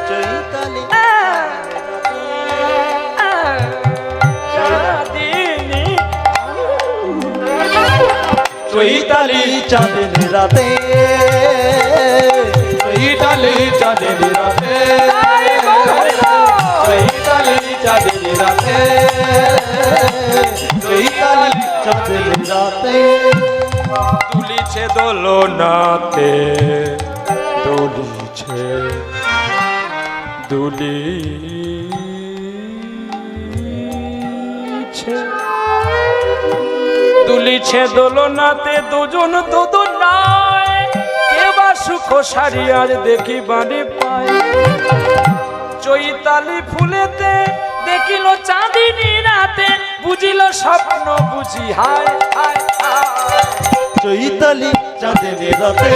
চৈতালি চাঁদনি চৈতালি চাঁদনি রাতে, চৈতালি চাঁদনি রাতে, চৈতালি চাঁদনি রাতে, চৈতালি চাঁদনি রাতে। দুলিছে দোলনাতে, দুলিছে দুলিছে দোলনাতে, দুজন দুদুন নয়, কে বা সুখ সারি আজ দেখি বাড়ি পায়। চৈতালি ফুলেতে দেখিল চাঁদিনী রাতে, বুঝিল স্বপ্ন বুঝি হায় হায় হায়। চৈতালি চাঁদনি রাতে,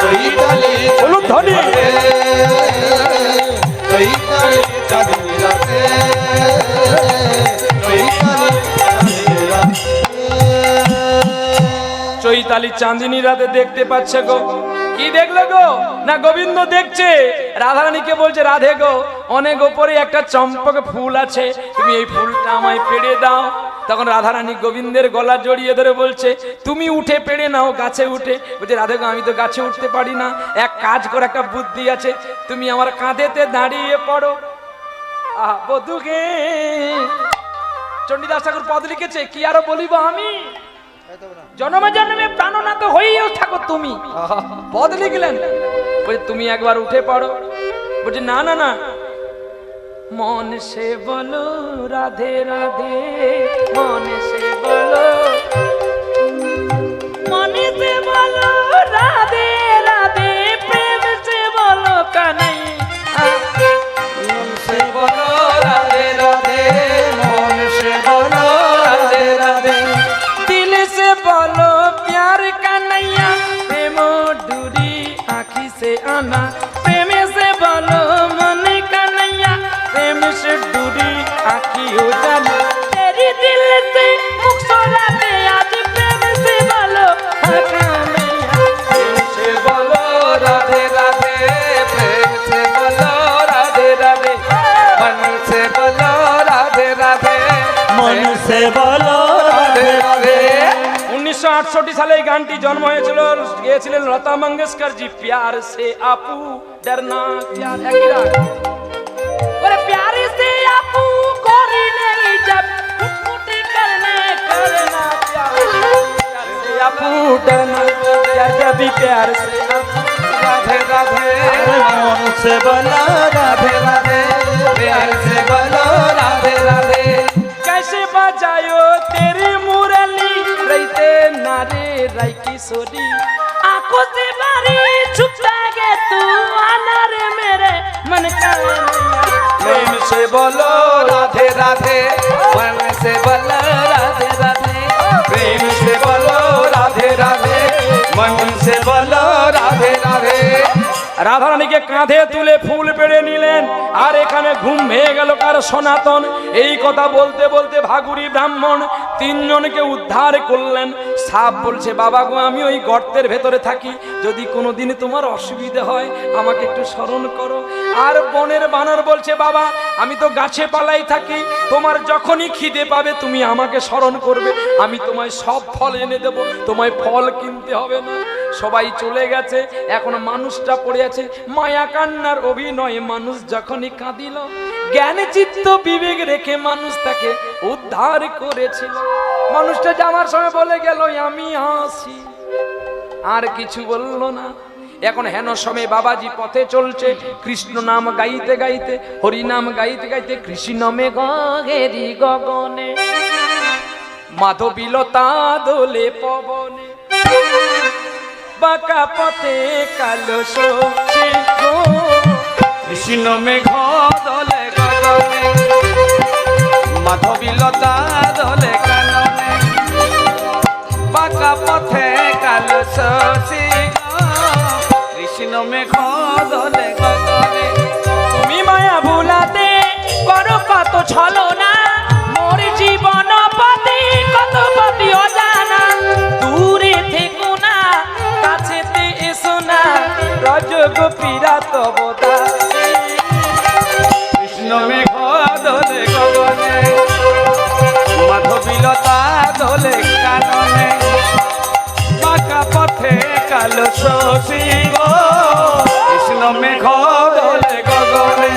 চৈতালি বলুন ধনী। চৈতালি চাঁদনি রাতে, চৈতালি চাঁদনি রাতে। চৈতালি চাঁদিনী রাতে দেখতে পাচ্ছে গো। কি দেখলো গো? না গোবিন্দ দেখছে। রাধারানীকে বলছে, রাধে গো, অনেক ওপরে একটা চম্পক ফুল আছে, তুমি এই ফুলটা আমায় পেড়ে দাও। তখন রাধারানী গোবিন্দের গলা জড়িয়ে ধরে বলছে, তুমি উঠে পেড়ে নাও গাছে উঠে। বলছে, রাধে গো, আমি তো গাছে উঠতে পারি না, এক কাজ করে, একটা বুদ্ধি আছে, তুমি আমার কাঁধেতে দাঁড়িয়ে পড়ো। বধুকে চণ্ডীদাস ঠাকুর পদ লিখেছে, কি আরো বলিব আমি। জন্মে জন্মে প্রাণনাথ হয়েও থাকো তুমি। বদলে গেলেন, বলছে তুমি একবার উঠে পড়ো। বলছে না না না, মন সে বলো রাধে রাধে, মন সে বলো, মন से बोलो राधे राधे, प्रेम से बोलो कन्हैया। মন সে বলো রাধে রাধে, মন সে বলো রাধে রাধে, दिल से बोलो प्यार कन्हैया, प्रेम डूरी आँखी से आना, प्रेम से बोलो मन कन्हैया, प्रेम से डूरी आँखी हो जाना। तेरी दिल से मुख सोलाते आज, प्रेम से बोलो हाँ कन्हैया। प्रेम से बोलो राधे राधे, प्रेम से बोलो राधे राधे, मन से बोलो राधे राधे, মন সে বলো রাধে রাধে। 1968 সালে এই গানটি জন্ম হয়েছিল, গেয়েছিলেন লতা মঙ্গেশকর জি। প্যার সে আপু ডরনা প্যার, একই রাগ। और प्यार से आपू कोरी नहीं जब फुट करने करना प्यार। प्यार से আপু ডরনা प्यार, जब भी प्यार से आपू राधे राधे, মন সে বলো राधे राधे, प्यार से बोलो राधे राधे। कैसे बजायो तेरी मुरली, रहते नारे राय किशोरी, आंखों से बारी छुपता के तू आना रे मेरे मन का प्रेम से बोलो राधे राधे, मन से बोलो राधे राधे, प्रेम से बोलो राधे राधे, मन से बोलो राधे राधे। রাধা রানীকে কাঁধে তুলে ফুল পেড়ে নিলেন, আর এখানে ঘুম ভেঙে গেল কার সনাতন। এই কথা বলতে বলতে ভাগুরি ব্রাহ্মণ তিনজনকে উদ্ধার করলেন। সাপ বলছে বাবা গো, আমি ওই গর্তের ভেতরে থাকি, যদি কোনোদিন তোমার অসুবিধে হয় আমাকে একটু স্মরণ করো। আর বনের বানর বলছে বাবা, আমি তো গাছে পালাই থাকি, তোমার যখনই খিদে পাবে তুমি আমাকে স্মরণ করবে, আমি তোমায় সব ফল এনে দেবো, তোমায় ফল কিনতে হবে না। সবাই চলে গেছে, এখন মানুষটা পড়ে আছে মায়া কান্নার অভিনয়ে। মানুষ যখনই কাঁদিল, জ্ঞান চিত্ত বিবেক রেখে মানুষ তাকে উদ্ধার করেছিল। মানুষটা যাওয়ার সময় বলে গেল আমি আসি, আর কিছু বলল না। এখন হেন সময় বাবাজি পথে চলছে, কৃষ্ণ নাম গাইতে গাইতে, হরি নাম গাইতে গাইতে, কৃষ্ণ মে গেরি গগনে, মাধবীলতা দোলে পবনে, বাঁকা পথে কালো সে গো, কৃষ্ণ মেঘ দলে গগনে, মাধবীলতা দলে কাননে, বাঁকা পথে কালো সে গো, কৃষ্ণ মেঘ দলে গগনে। তুমি মায়া ভুলাতে করো কত ছলনা, মোর জীবন পথে কত পথি অজানা। দূরে থেকো না কাছেতে এসো না, রজ গোপীরা তব দাসী, কৃষ্ণ মেঘ দলে গগনে, মাধবীলতা দলে কাননে, বাঁকা পথে কালো শশী গো, কৃষ্ণ মেঘ দলে গগনে,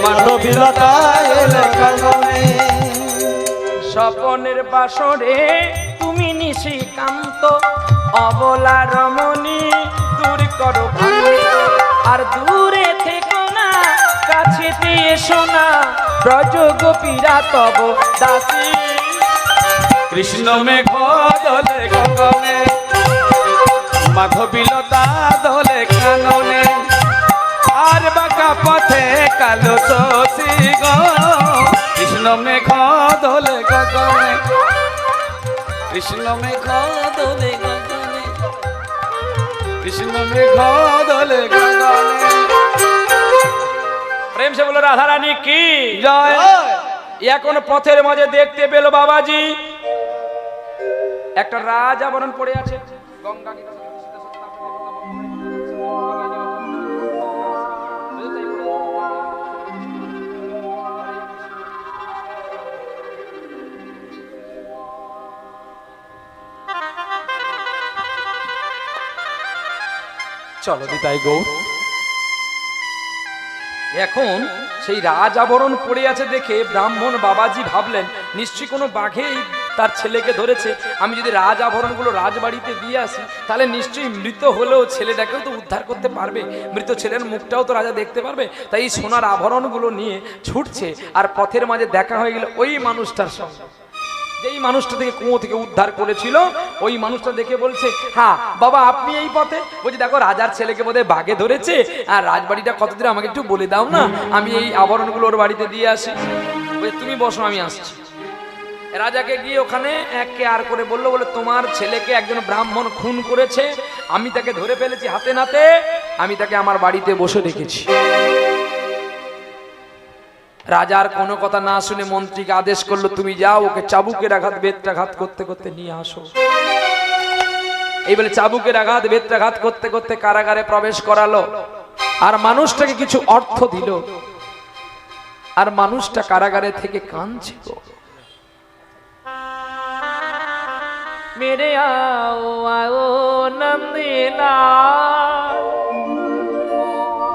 মাধবীলতা দলে গগনে। স্বপনের বাসরে তুমি নিশিকান্ত, অবলা রমণী দূর করো ভ্রান্ত। আর দূরে থেকো না কাছেতে এসো না, ব্রজ গোপীরা তব দাসী। কৃষ্ণ মেঘ দলে গগনে, মাধবীলতা দলে কাননে, আর বাঁকা পথে কালো শশী গো, কৃষ্ণ মেঘ দলে গগনে, কৃষ্ণ মেঘ দলে গগনে, কৃষ্ণ মেঘ দলে গগনে। প্রেম সে বলো রাধা রানী কি জয়। এখন পথের মাঝে দেখতে পেল বাবাজি একটা রাজ আবরণ পড়ে আছে। গঙ্গা চলো দিতাই গো। এখন সেই রাজ আবরণ পড়ে আছে দেখে ব্রাহ্মণ বাবাজি ভাবলেন নিশ্চয়ই কোনো বাঘে এই তার ছেলেকে ধরেছে, আমি যদি রাজ আভরণগুলো রাজবাড়িতে দিয়ে আসি তাহলে নিশ্চয়ই মৃত হলেও ছেলেটাকেও তো উদ্ধার করতে পারবে, মৃত ছেলের মুখটাও তো রাজা দেখতে পারবে। তাই এই সোনার আভরণগুলো নিয়ে ছুটছে, আর পথের মাঝে দেখা হয়ে গেল ওই মানুষটার সঙ্গে, যেই মানুষটা থেকে কুয়ো থেকে উদ্ধার করেছিল। ওই মানুষটা দেখে বলছে, হ্যাঁ বাবা আপনি এই পথে? বলছি দেখো রাজার ছেলেকে বোধহয় বাঘে ধরেছে, আর রাজবাড়িটা কত দূরে আমাকে একটু বলে দাও না, আমি এই আভরণগুলো ওর বাড়িতে দিয়ে আসি। বলছে তুমি বসো আমি আসছি। রাজাকে গিয়ে ওখানে একে আর করে বললো, বলে তোমার ছেলেকে একজন ব্রাহ্মণ খুন করেছে, আমি তাকে ধরে ফেলেছি হাতে নাতে, আমি তাকে আমার বাড়িতে বসে রেখেছি। রাজার কোনো কথা না শুনে মন্ত্রীকে আদেশ করলো, তুমি যাও ওকে চাবুকের আঘাত বেত্রাঘাত করতে করতে নিয়ে আসো। এই বলে চাবুকের আঘাত বেত্রাঘাত করতে করতে কারাগারে প্রবেশ করালো, আর মানুষটাকে কিছু অর্থ দিল, আর মানুষটা কারাগারে থেকে কাঁদছে। मेरे आओ आओ नंदीला,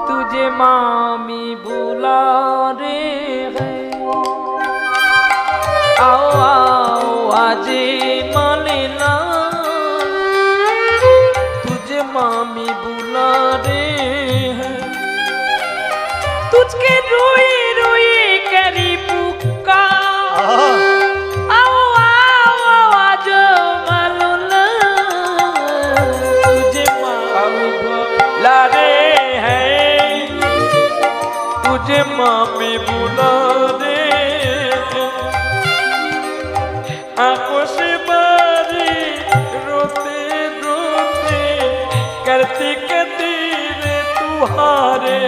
तुझे मामी बुला रे है, आओ आओ आज मलिला, तुझे मामी बुला रे है, तुझके रोई रोई करी पुकार, आओ आओ आज मलुला, तुझे मामी बुला रे है, तुझे मामी बुला रे, आंखों से बारी रोते रोते करती करती रे तुहारे,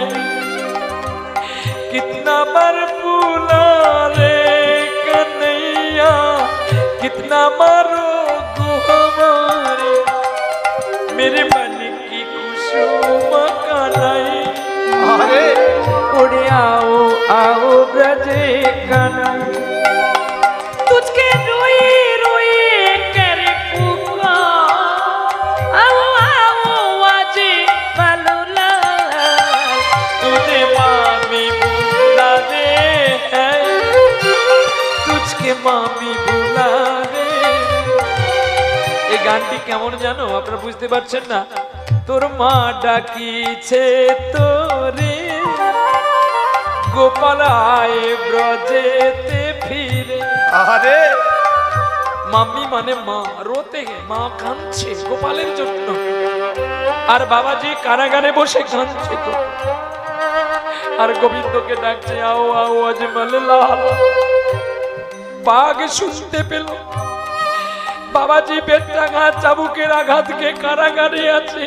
कितना बार बुला रे कन्हैया, कितना मारो गो हमारे, मेरे मन की कुसुम कनाई, अरे उड़े आओ आओ ब्रजे कनाई, तुझके रोई रोई करे पुकार, आओ आओ आज मलुला, तुझे मामी बुला रे है, तुझके मामी बुला रे। এই গানটি কেমন জানো আপনারা বুঝতে পারছেন না? তোর মা ডাকিছে তোরে, গোপাল আয় ব্রজেতে ফিরে। अरे মাম্মি মানে মা, রোতে মা কাঁদছে গোপালের জন্য, আর বাবাজি কারাগারে বসে কাঁদছে গো। আর গোবিন্দকে ডাকছে, আও আও আজমল লাল। বাঘ শুনতে পেল বাবাজি বেত্রাঘাত চাবুকের আঘাতকে কারাগারে আছে।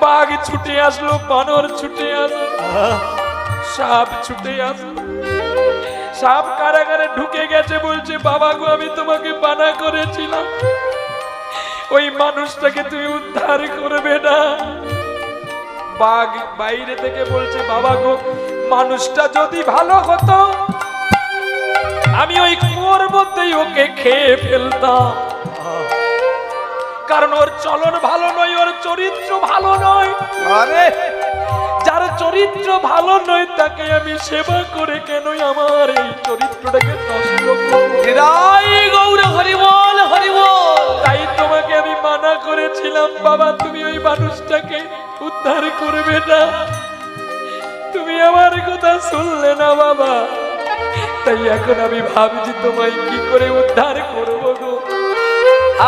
বাঘ ছুটে আসলো, বানর ছুটে আসলো, সাপ ছুটে আসলো। সাপ কারাগারে ঢুকে গেছে, বলছে বাবা গো আমি তোমাকে মানা করেছিলাম, ওই মানুষটাকে তুমি উদ্ধার করবে না। বাঘ বাইরে থেকে বলছে, বাবা গো মানুষটা যদি ভালো হতো আমি ওই কুয়োর মধ্যেই ওকে খেয়ে ফেলতাম, কারণ ওর চলন ভালো নয়, ওর চরিত্র ভালো নয়। अरे যার চরিত্র ভালো নয় তাকে আমি সেবা করে কেন আমার এই চরিত্রটাকে নষ্ট করব? নিরাই গৌর হরি বল হরি বল। তাই তোমাকে আমি মানা করেছিলাম বাবা, তুমি ওই মানুষটাকে উদ্ধার করবে না, তুমি আমার কথা শুনলে না বাবা। তাই এখন আমি ভাবছি তোমায় কি করে উদ্ধার করবো গো।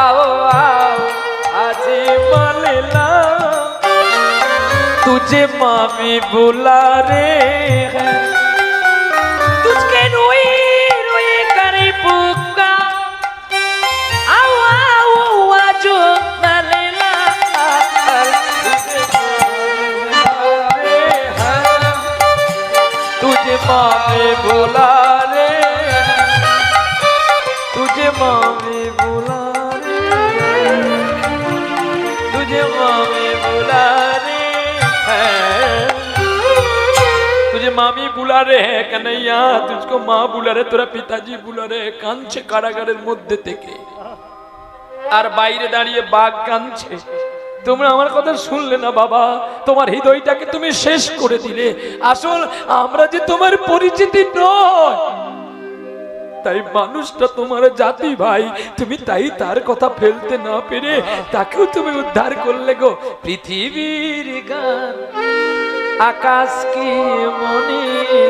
আও আও আজি মালেলা, तुझे मामी बुला रे है, तुझके रोई रोई करे पुकार, आओ आओ आज मलला, तुझे मामी बुला रे, तुझे मामी बुला रे, तुझे मामी बुला रे है, तुझे मामी बुला रे है कन्हैया, तुझको माँ बुला रे, তোরা পিতাজি বুলা রে। কাঁদছে কারাগারের মধ্যে থেকে, আর বাইরে দাঁড়িয়ে বাঘ কাঁদছে, তোমরা আমার কথা শুনলে না বাবা, তোমার হৃদয়টাকে তুমি শেষ করে দিলে। আসল আমরা যে তোমার পরিচিতি নয়, তাই মানুষটা তোমার জাতি ভাই, তুমি তাই তার কথা ফেলতে না পেরে তাকেও তুমি উদ্ধার করলে গো। পৃথিবীর গান আকাশ কি মনে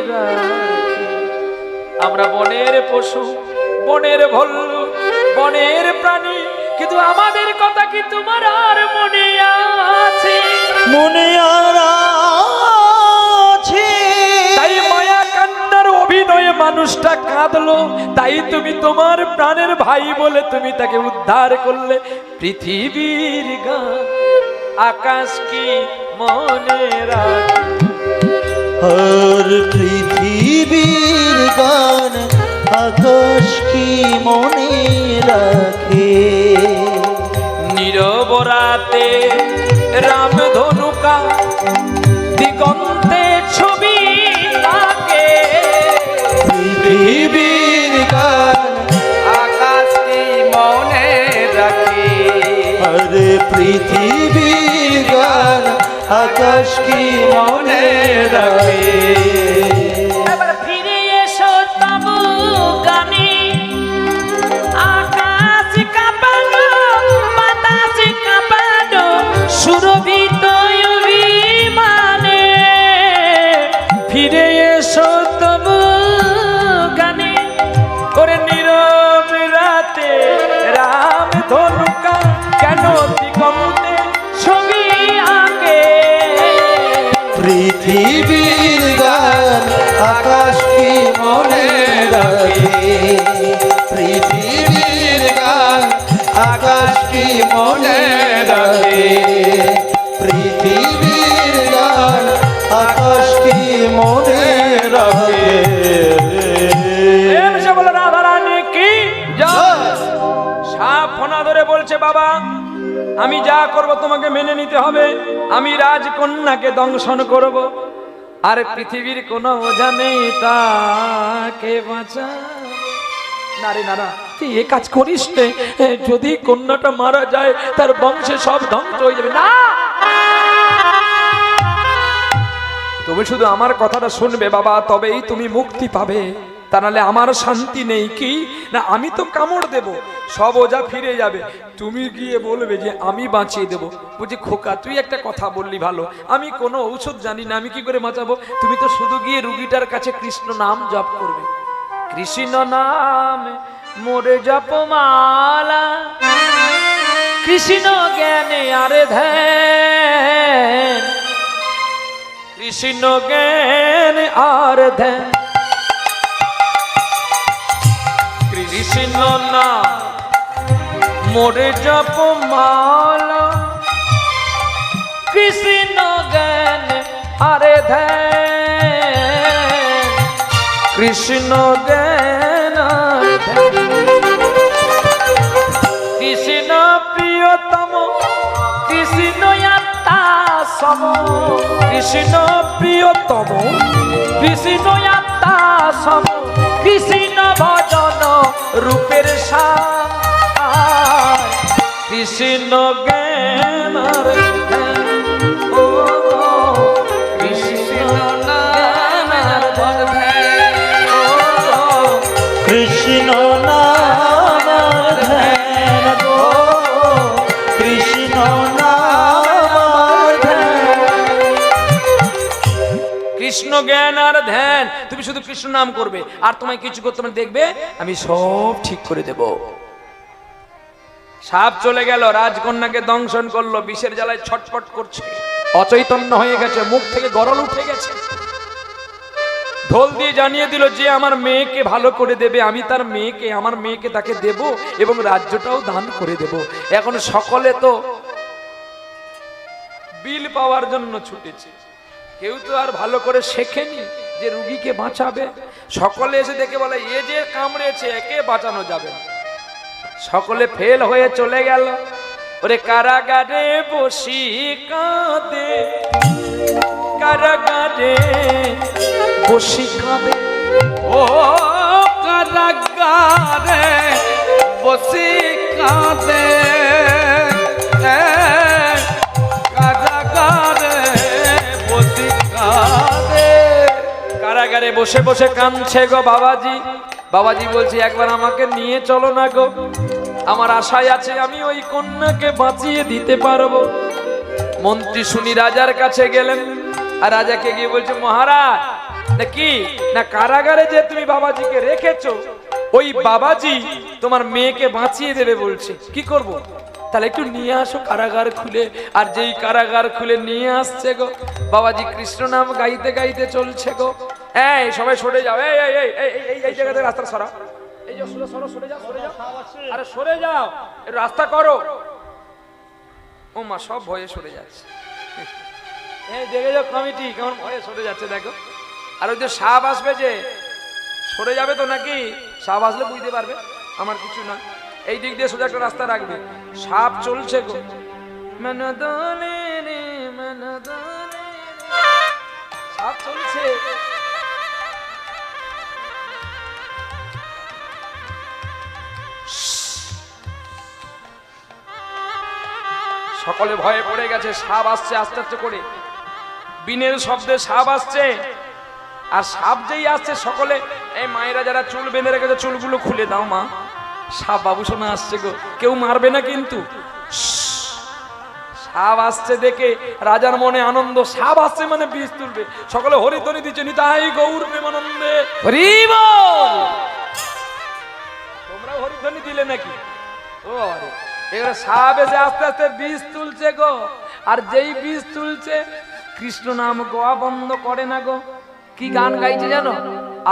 রাখে, আমরা বনের পশু, বনের ভল্লু, বনের প্রাণী, কিন্তু আমাদের কথা কি তোমার আর মনে আছে? মনে আর আছে। তাই মায়া কান্নার অভিনয়ে মানুষটা কাঁদলো, তাই তুমি তোমার প্রাণের ভাই বলে তুমি তাকে উদ্ধার করলে। পৃথিবীর গান আকাশ কি মনে রাখে, আর পৃথিবীর গান আকাশ কি মনে রাখে। নীরব রাতে রাম ধনুকা, দিগন্তে ছবি তাকে। পৃথিবীর গান আকাশ কি মনে রাখে, আরে পৃথিবীর গান আকাশ কি মনে রাখে। এবার ফিরে এসো তবু গানে, আকাশ কাঁপানো বাতাস কাঁপানো সুরভিত অভিমানে। ফিরে এসো তবু গানে, করে নীরব রাতে রাম ধনুকা, কেন দিগন্তে ছবি আঁকে। পৃথিবীর গান আকাশ কি মনে রাখে। পৃথিবীর গান আকাশ কি মনে রাখে। পৃথিবীর গান আকাশ কি মনে রাখে। প্রেম সে বলে রাধা রানী কি জয়। সাপ ফোনা ধরে বলছে, বাবা আমি যা করব তোমাকে মেনে নিতে হবে। আমি রাজকন্যাকে দংশন করব, আর পৃথিবীর কোনো ওঝা নেই তাকে বাঁচা। না রে না না, তুই এ কাজ করিস নে। যদি কন্যাটা মারা যায় তার বংশে সব ধ্বংস হয়ে যাবে। না, তুমি শুধু আমার কথাটা শুনবে বাবা, তবেই তুমি মুক্তি পাবে, তা নাহলে আমার শান্তি নেই। কি না, আমি তো কামড় দেব, সব ওজা ফিরে যাবে, তুমি গিয়ে বলবে যে আমি বাঁচিয়ে দেবো। বুঝি খোকা তুই একটা কথা বললি ভালো, আমি কোনো ঔষধ জানি না, আমি কি করে বাঁচাবো? তুমি তো শুধু গিয়ে রুগীটার কাছে কৃষ্ণ নাম জপ করবে। কৃষ্ণ নাম মোরে জপমালা, কৃষ্ণ জ্ঞানে আরে ধ্যান, কৃষ্ণ জ্ঞান আর ধ্যান, কৃষ্ণ নাম মোরে জপমালা, কৃষ্ণ জ্ঞান আরে ধ্যান, কৃষ্ণ জ্ঞান আর ধ্যান। কৃষ্ণ প্রিয়তম, কৃষ্ণ আত্মা সম, কৃষ্ণ প্রিয়তম, কৃষ্ণ আত্মা সম, কৃষ্ণ ভজন রূপের সার, কৃষ্ণ জ্ঞান আর ধ্যান। ও কৃষ্ণ জ্ঞান আর ধ্যান, ও কৃষ্ণ নাম ধ্যান গো, কৃষ্ণ নাম ধ্যান। কৃষ্ণ জ্ঞান আর ধ্যান। তুমি শুধু কৃষ্ণ নাম করবে আর তোমায় কিছু করতে হবে, দেখবে আমি সব ঠিক করে দেব। সাপ চলে গেল, রাজকন্যাকে দংশন করলো, বিষের জ্বালায় ছটফট করছে, অচৈতন্য হয়ে গেছে, মুখ থেকে গরল উঠে গেছে। ঢোল দিয়ে জানিয়ে দিল যে আমার মেয়েকে ভালো করে দেবে, আমি তার মেয়েকে, আমার মেয়েকে তাকে দেব এবং রাজ্যটাও দান করে দেব। এখন সকলে তো বিল পাওয়ার জন্য ছুটেছে, কেউ তো আর ভালো করে শেখেনি যে রুগীকে বাঁচাবে। সকলে এসে দেখে বলে এ যে কামড়েছে একে বাঁচানো যাবে না। সকলে ফেল হয়ে চলে গেল। ওরে কারাগারে বসি কাঁদে, কারাগারে বসি কাঁদে, ও কারাগারে বসি কাঁদে, কারাগারে বসি কাঁদে। কারাগারে বসে বসে কাঁদছে গো বাবাজি। বাবাজি বলছে একবার আমাকে নিয়ে চলো না গো, আমার আশায় আছে আমি ওই কন্যাকে বাঁচিয়ে দিতে পারবো। মন্ত্রী শুনি রাজার কাছে গেলেন, আর রাজাকে গিয়ে বলছে মহারাজ নাকি না কারাগারে যে তুমি বাবাজিকে রেখেছো, ওই বাবাজি তোমার মেয়েকে বাঁচিয়ে দেবে বলছে, কি করব? তাহলে একটু নিয়ে আসো কারাগার খুলে। আর যেই কারাগার খুলে নিয়ে আসছে গো, বাবাজি কৃষ্ণ নাম গাইতে গাইতে চলছে গো। এই সবাই সরে যাও, এই এই এই এই এই এই জায়গাতে রাস্তা সরাও, এই যে সরে সরো, সরে যাও, সরে যাও, আরে সরে যাও, একটু রাস্তা করো। ও মা, সব ভয়ে সরে যাচ্ছে। এই দেখে যাও কমিটি কেমন ভয়ে সরে যাচ্ছে দেখো। আর ওই যে সাপ আসবে যে, সরে যাবে তো নাকি? সাপ আসলে বুঝতে পারবে আমার কিছু না। এই দিক দিয়ে সোজা একটা রাস্তা রাখবে। সাপ চলছে গো, মনদনে রে মনদনে, সাপ চলছে। সকলে ভয়ে পড়ে গেছে, সাপ আসছে আস্তে আস্তে করে, বিনের শব্দে সাপ আসছে। আর সাপ যেই আসছে সকলে, এই মায়েরা যারা চুল বেঁধে রেখেছে চুলগুলো খুলে দাও মা, সাপ বাবু সোনা আসছে গো, কেউ মারবে না কিন্তু। সাপ আসছে দেখে রাজার মনে আনন্দ, সাপ আসছে মানে বীজ তুলবে। সকলে হরিধ্বনি দিচ্ছে, নিতাই গৌর প্রেমানন্দে হরি বল। তোমরাও হরিধ্বনি দিলে নাকি? ও আরে এবার সাপ এসে আস্তে আস্তে বীজ তুলছে গো। আর যেই বীজ তুলছে, কৃষ্ণ নাম গোয়া বন্ধ করে না গো। কি গান গাইছে জানো?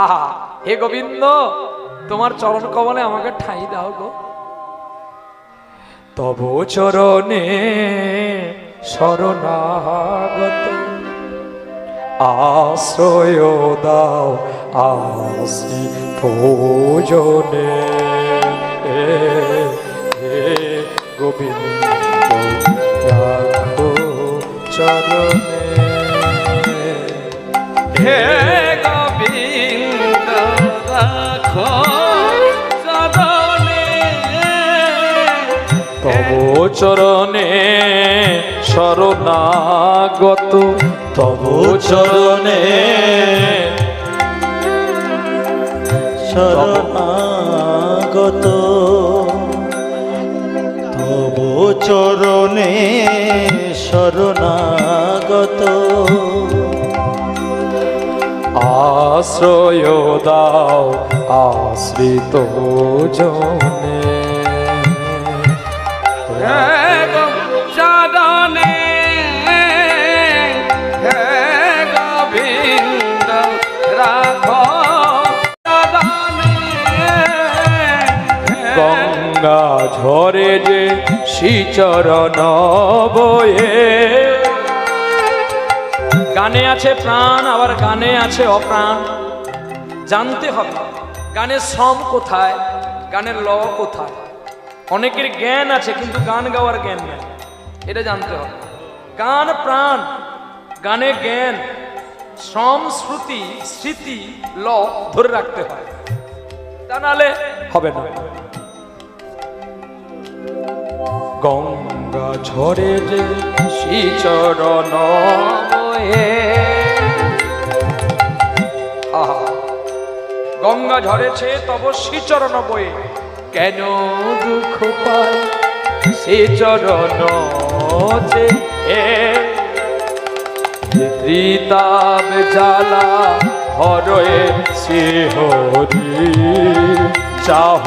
আহা, হে গোবিন্দ তোমার চরণ কমলে আমাকে ঠাঁই দাও গো। তব চরণে শরণাগত আশ্রয় দাও আশ্রিত জনে, হে গোবিন্দ রাখো চরণে, হে গোবিন্দ রাখো চরণে, তব চরণে শরণাগত, তব চরণে শরণাগত, তব চরণে শরণাগত, আশ্রয় দাও আশ্রিত জনে, হে চরণে, হে গোবিন্দ রাখো চরণে, গঙ্গা ঝরে যে শ্রীচরণ বয়ে। গানে আছে প্রাণ, আবার গানে আছে অপ্রাণ। জানতে হবে গানের শ্রম কোথায়, গানের ল কোথায়। অনেকের জ্ঞান আছে কিন্তু গান গাওয়ার জ্ঞান নেই, এটা জানতে হবে। গান প্রাণ, গানে জ্ঞান, শ্রম শ্রুতি স্মৃতি ল ধরে রাখতে হয়, তা নাহলে হবে না। গঙ্গা ঝরে যে শ্রীচরণ বয়ে, আহা, গঙ্গা ঝরেছে তব শ্রীচরণ বয়ে, কেন দুঃখ পায় শ্রীচরণ ত্রিতাব জ্বালা হরয়ে শ্রীহরি, চাহ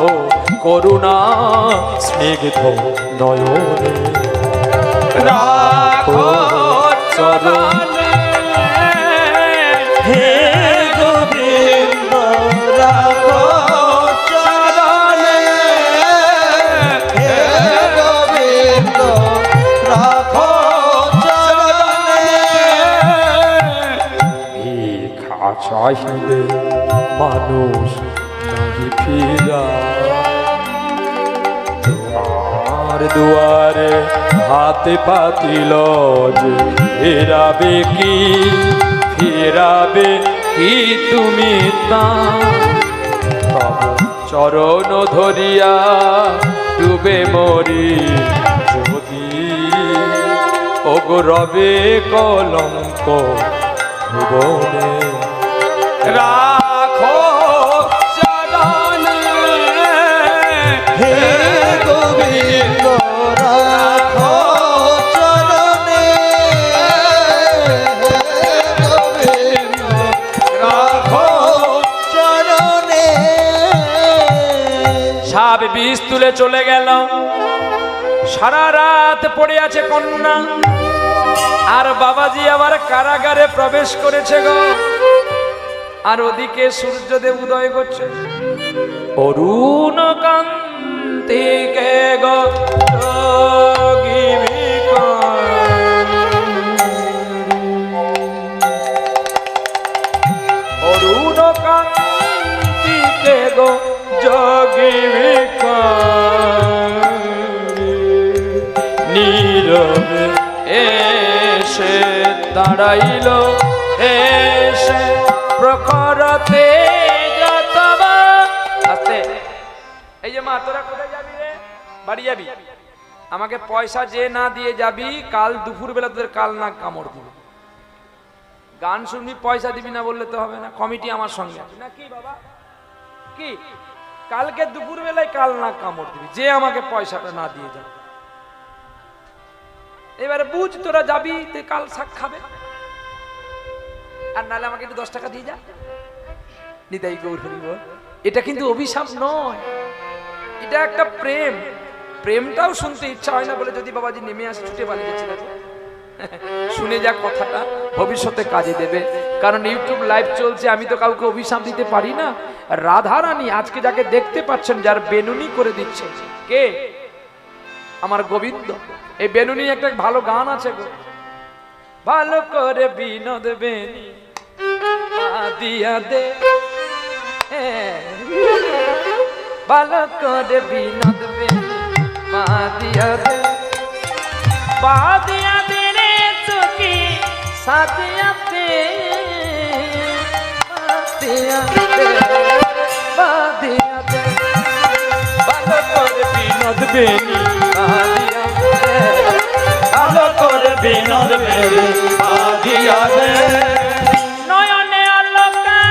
করুণা স্নিগ্ধ নয়নে, রাখো চরণে, হে গোবিন্দ রাখো চরণে, হে গোবিন্দ রাখো চরণে, ভিক্ষা চাহিলে মানুষ নাহি ফিরা, তোমার দুয়ারে হাতে পাতিল যে ফেরাবে কি, ফেরাবে কি তুমি তা, তব চরণ ধরিয়া ডুবে মরি যদি, ওগো রবে কলঙ্ক ভুবনে, রাখো চরণে, গোবিন্দ রাখো চরণে, গোবিন্দ রাখো চরণে। সাপ বিষ তুলে চলে গেল। সারা রাত পড়ে আছে কন্যা, আর বাবাজি আবার কারাগারে প্রবেশ করেছে গো। আর ওদিকে সূর্যদেব উদয় করছে। অরুণ কান্তিকে গো যোগী অরুণ কান্তিকে গো যোগী নীরবে এসে দাঁড়াইল, এসে প্রখরতে যতবা। আস্তে, এই যে মা, তোরা কোথায় যাবি রে? বাড়ি যাবি? আমাকে পয়সা যে না দিয়ে যাবি, কাল দুপুর বেলা তোদের কাল না কামড় দিবি। গান শুনবি, পয়সা দিবি না বললে তো হবে না। কমিটি আমার সঙ্গে আছে না কি বাবা? কি কালকে দুপুর বেলায় কাল না কামড় দিবি যে আমাকে পয়সাটা না দিয়ে যাবে। এবারে বুঝ, তোরা যাবি, তুই কাল শাক খাবে, আর নাহলে আমাকে একটু 10 টাকা দিয়ে যা। নিতাই গৌর হরি বল। এটা কিন্তু অভিশাপ নয়, এটা একটা প্রেম। প্রেমটাও শুনতে ইচ্ছা হয় না বলে যদি বাবাজি নেমে আসে ছুটে পালিয়ে যাচ্ছে। শুনে যা, কথাটা ভবিষ্যতে কাজে দেবে। কারণ ইউটিউব লাইভ চলছে, আমি তো কাউকে অভিশাপ দিতে পারি না। রাধারানী আজকে যাকে দেখতে পাচ্ছেন, যার বেনুনি করে দিচ্ছে কে? আমার গোবিন্দ। এই বেনুনি একটা ভালো গান আছে গো, ভালো করে বিনোদ বেনি দিয়া দে, ভালো করে বিনোদ বেনি দিয়া দে, বাদিয়া দে রে চোখে সাদিয়া দে, বাদিয়া দে, বাদিয়া দে, ভালো করে বিনোদ বেনি বাদিয়া দে, ভালো করে বিনোদ বেনি বাদিয়া দে। নয়নে আলোকা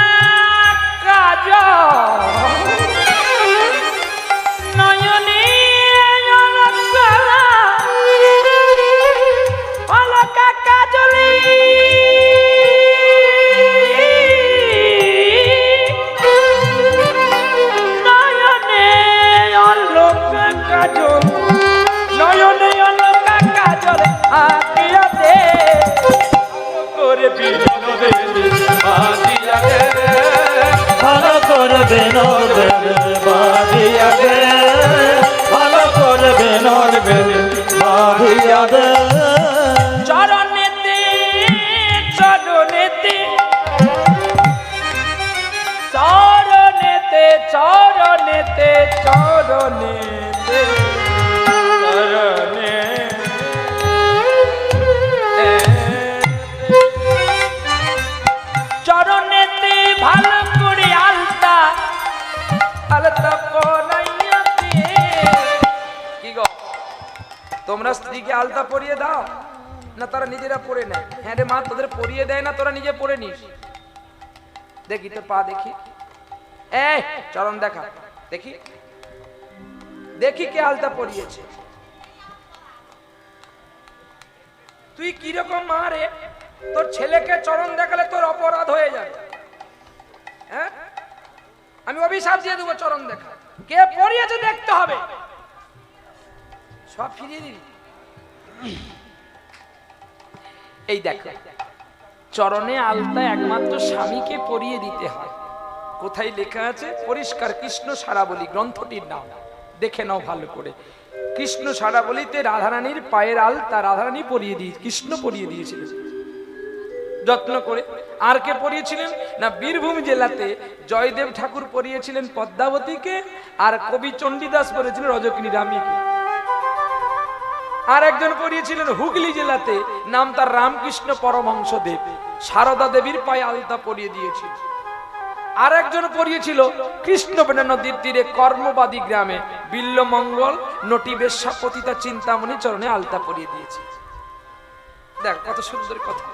কাজল, নয়নে আলোকা আলোকা কাজলি, নয়নে আলোকা কাজল, নয়নে আলোকা কাজল আঁকিয়া দে, করে বিনোদ বেনি বাদিয়া দে, ভালো করে বিনোদ বেনি বাদিয়া দে, ভালো করে বিনোদ বেনি বাদিয়া দে। চরণেতে চরণেতে চরণেতে চরণেতে চরণেতে চরণে চরণেতে ভালো করে আলতা আলতা পরাইয়া দে। কি গো, তোমরা স্ত্রীকে আলতা পরিয়ে দাও না তারা নিজেরা পরে নেয়? হ্যাঁ রে মা, তোদের পরিয়ে দেয় না, তোরা নিজে পরে নিস। দেখি তোর পা দেখি, এই চরণ দেখা, দেখি দেখি কে আলতা পরিয়েছে। তুই কিরকম মা রে? তোর ছেলেকে চরণ দেখালে তোর অপরাধ হয়ে যাবে। হ্যাঁ, আমি অভিশাপ দিয়ে দেবো চরণ দেখা। কে পরিয়েছে দেখতে হবে, সব ফিরিয়ে দিবি। এই দেখো, চরণে আলতা একমাত্র স্বামীকে পরিয়ে দিতে হয়। কোথায় লেখা আছে? পরিষ্কার কৃষ্ণ সারাবলী গ্রন্থটির নাম, দেখে নাও ভালো করে। কৃষ্ণ সারাবলীতে রাধারানীর পায়ের আলতা রাধারানী পরিয়ে দিয়ে, কৃষ্ণ পরিয়ে দিয়েছিলেন যত্ন করে। আর কে পরিয়েছিলেন না, বীরভূম জেলাতে জয়দেব ঠাকুর পরিয়েছিলেন পদ্মাবতীকে, আর কবি চণ্ডীদাস পরিয়েছিলেন রজকিনী রামীকে। আর একজন পরিয়েছিলেন হুগলি জেলাতে, নাম তার রামকৃষ্ণ পরমহংস দেব, সারদা দেবীর পায়ে আলতা পরিয়ে দিয়েছিল। আর একজন পরিয়েছিল কৃষ্ণবেণা নদীর তীরে কর্মবাদী গ্রামে বিল্লমঙ্গল নটিবেশ্যা পতিতা চিন্তামণি চরণে আলতা পরিয়ে দিয়েছে। দেখ কত সুন্দর কথা।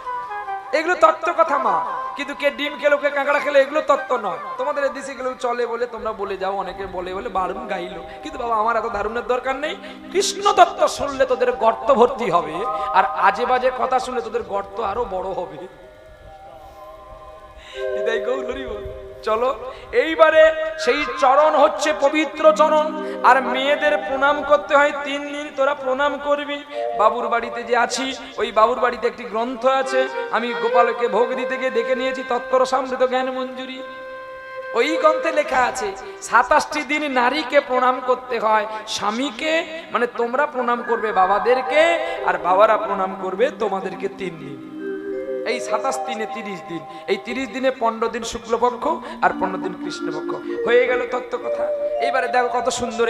এগুলো তত্ত্ব কথা মা, কিন্তু কে ডিম খেলো কে কাঁকড়া খেলো এগুলো তত্ত্ব নয়। তোমাদের দেশে এগুলো চলে বলে তোমরা বলে যাও, অনেকে বলে বলে দারুণ গাইলো, কিন্তু বাবা আমার এত দারুণের দরকার নেই। কৃষ্ণ তত্ত্ব শুনলে তোদের গর্ত ভর্তি হবে, আর আজে বাজে কথা শুনলে তোদের গর্ত আরো বড় হবে। বিদায় গৌর হরি বল। চলো এইবারে সেই চরণ হচ্ছে পবিত্র চরণ, আর মেয়েদের প্রণাম করতে হয় 3 দিন। তোরা প্রণাম করবি। বাবুর বাড়িতে যে আছি ওই বাবুর বাড়িতে একটি গ্রন্থ আছে, আমি গোপালকে ভোগ দিতে গিয়ে দেখে নিয়েছি, তৎপরসামৃত জ্ঞান মঞ্জুরি। ওই গ্রন্থে লেখা আছে 27টি দিন নারীকে প্রণাম করতে হয়, স্বামীকে মানে তোমরা প্রণাম করবে বাবাদেরকে, আর বাবারা প্রণাম করবে তোমাদেরকে 3 দিন। এই 27 দিনে 30 দিন, এই 30 দিনে 15 দিন শুক্লপক্ষ আর 15 দিন কৃষ্ণপক্ষ হয়ে গেল তত্ত্ব কথা। এইবারে দেখো কত সুন্দর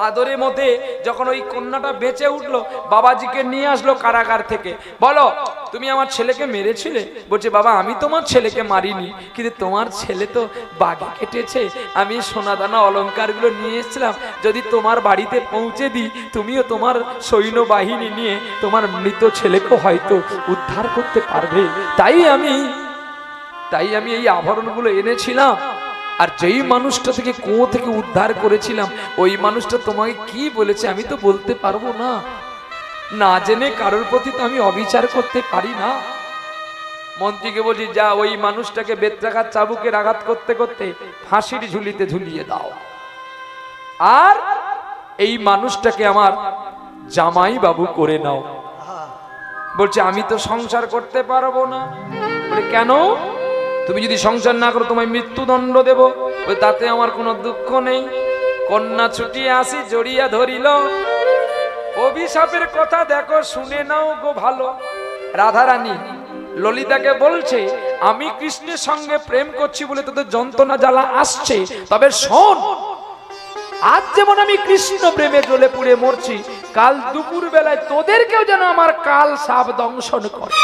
আদরের মধ্যে যখন ওই কন্যাটা বেঁচে উঠলো, বাবাজিকে নিয়ে আসলো কারাগার থেকে। বলো তুমি আমার ছেলেকে মেরেছিলে? বলছে বাবা আমি তোমার ছেলেকে মারিনি, কিন্তু তোমার ছেলে তো বাঘে কেটেছে, আমি সোনাদানা অলংকারগুলো নিয়ে এসেছিলাম, যদি তোমার বাড়িতে পৌঁছে দিই তুমিও তোমার সৈন্যবাহিনী নিয়ে তোমার মৃত ছেলেকে হয়তো উদ্ধার করতে পারবে। তাই আমি এই আভরণগুলো এনেছিলাম। আর যেই মানুষটা থেকে কুয়ো থেকে উদ্ধার করেছিলাম ওই মানুষটা তোমাকে কি বলেছে আমি তো বলতে পারবো না, না জেনে কারোর প্রতি তো আমি অবিচার করতে পারি না। মন্ত্রীকে বলছি যা ওই মানুষটাকে বেত্রাঘাত চাবুকের আঘাত করতে করতে ফাঁসির ঝুলিতে ঝুলিয়ে দাও, আর এই মানুষটাকে আমার জামাই বাবু করে নাও। বলছে আমি তো সংসার করতে পারবো না। বলে কেন? তুমি যদি সংসার না করো তোমায় মৃত্যুদণ্ড দেব। ওই তাতে আমার কোনো দুঃখ নেই। কন্যা ছুটিয়ে আসি জড়িয়া ধরিল, অভিশাপের কথা দেখো শুনে নাও গো ভালো। রাধারানী ললিতাকে বলছে আমি কৃষ্ণের সঙ্গে প্রেম করছি বলে তোদের যন্ত্রণা জ্বালা আসছে, তবে শোন আজ যেমন আমি কৃষ্ণ প্রেমে জ্বলে পুড়ে মরছি, কাল দুপুর বেলায় তোদেরকেও যেন আমার কাল সাপ দংশন করে।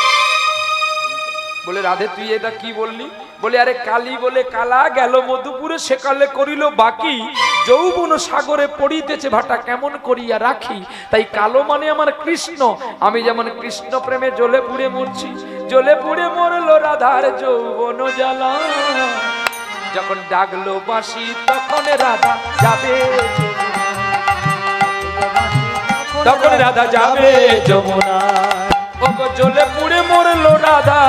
বলে রাধে তুই এটা কি বললি? বলে আরে কালী বলে কালা গেল মধুপুরে সেকালে করিল বাকি, যৌবন সাগরে পড়িতেছে ভাটা কেমন করিয়া রাখি। তাই কালো মানে আমার কৃষ্ণ, আমি যেমন কৃষ্ণ প্রেমে জ্বলে পুড়ে মরছি, জ্বলে পুড়ে মরলো রাধার যৌবন জ্বালা। যখন ডাকলো বাঁশি তখন রাধা যাবে, তখন রাধা যাবে যমুনায়। ওগো জ্বলে পুড়ে মরলো রাধা,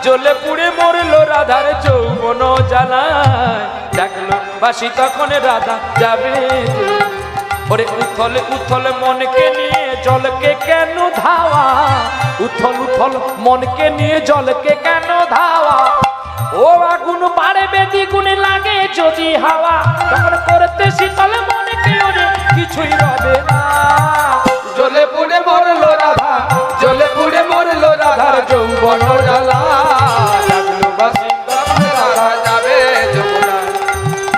জ্বলে পুড়ে মরলো রাধার যৌবন জ্বালায়। ডাকলো বাঁশি তখন রাধা যাবে। ওরে উথল উথল মনকে নিয়ে জলকে কেন ধাওয়া, উথল উথল মনকে নিয়ে জলকে কেন ধাওয়া। ও আগুন বাড়বে দ্বিগুণে লাগে যদি হাওয়া, তখন করতে শীতল মনকে ওরে কিছুই রবে না। জ্বলে পুড়ে মরলো রাধা, জ্বলে পুড়ে মরলো রাধার যৌবন জ্বালা। ডাকলো বাঁশি তখন রাধা যাবে যমুনায়,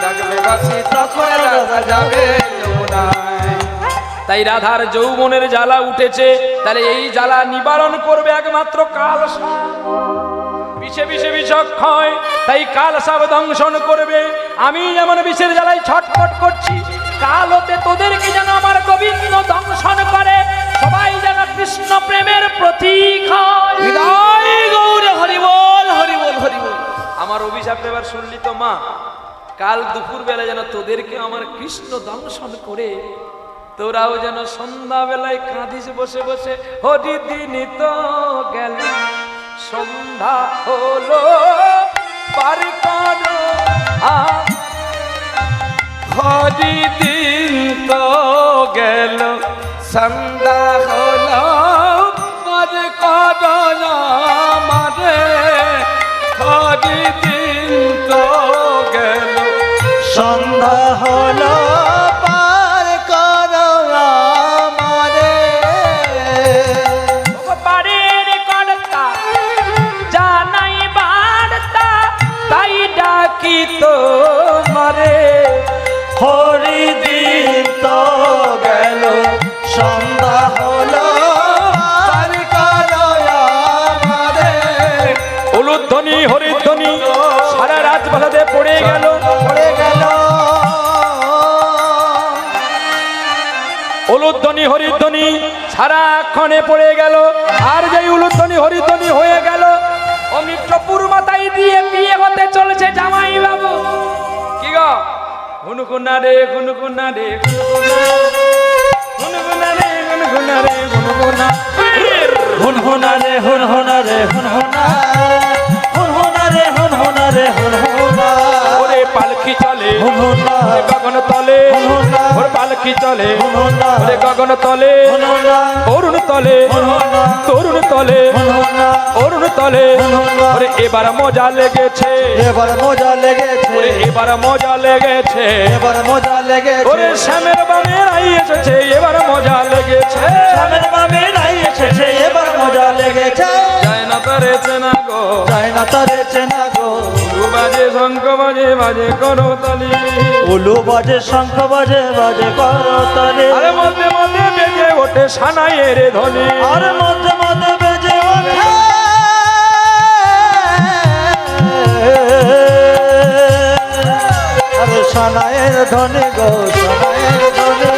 ডাকলো বাঁশি তখন রাধা যাবে যমুনায়। তাই রাধার যৌবনের জ্বালা উঠেছে, তাহলে এই জ্বালা নিবারণ করবে একমাত্র কাল সাপ। বিষে বিষে বিষক্ষয়, তাই কাল সাপ দংশন করবে। আমি যেমন বিষের জ্বালায় ছটফট করছি, কাল হতে তোদেরকে যেন আমার গোবিন্দ দংশন করে, সবাই যেন কৃষ্ণ প্রেমের প্রতীক হয়। বিদায় গৌর হরি বল হরি বল হরি বল। আমার অভিশাপ এবার শুনলি তো মা, কাল দুপুর বেলা যেন তোদেরকে আমার কৃষ্ণ দংশন করে তোরাও যেন সন্ধ্যা বেলায় কাঁদিস বসে বসে, হরি দিন তো গেল সন্ধ্যা হলো পার করো হরি দিন তো গেল সন্ধ্যা হলো পার করো আমারে। হরি দিন তো গেল সন্ধ্যা হলো পার করো আমারে। পারের কর্তা জানাই বার্তা, তাই ডাকি তোমারে। হরি দিন তো গেল সন্ধ্যা হলো পার করো আমারে। উলুধ্বনি হরিধ্বনি সারা রাত বাজাতে পড়ে গেল, পড়ে গেল উলুধ্বনি হরিধ্বনি সারাক্ষণে পড়ে গেল। আর যেই উলুধ্বনি হরিধ্বনি হয়ে গেল, ও অমনি টপুর মাথায় দিয়ে বিয়ে হতে চলেছে জামাই বাবু। কি গো গুনগুনা রে গুনগুনা রে গুনগুনা রে গুনগুনা রে গুনগুনা হুনহুনা রে হুনহুনা রে হুনহুনা, হুনহুনা রে হুনহুনা রে হুনহুনা, ওরে পালকি চলে হুনহুনা, ওরে গগন তলে হুনহুনা, ওরে পালকি চলে হুনহুনা, ওরে গগন তলে হুনহুনা, অরুণ তলে হুনহুনা, তরুণ তলে হুনহুনা, অরুণ তলে হুনহুনা। ওরে এবার মজা লেগেছে এবার মজা লেগেছে, ওরে এবার মজা লেগেছে এবার মজা লেগেছে, ওরে শ্যামের বামে রাই এসেছে এবার মজা লেগেছে স্বামীর মামে নাই এসেছে এবার মজা লেগেছে, যায় না তারে চেনা গো যায় না তারে চেনা গো, দু বাজে শঙ্খ বাজে বাজে করো তালি উলু বাজে শঙ্খ বাজে বাজে করতালি, আরে মধ্যে মধ্যে বেজে ওঠে সানাইয়ের ধ্বনি আর মধ্যে মধ্যে বেজে ওঠে আরে সানায়ের ধ্বনি গো সানায়ের ধ্বনি,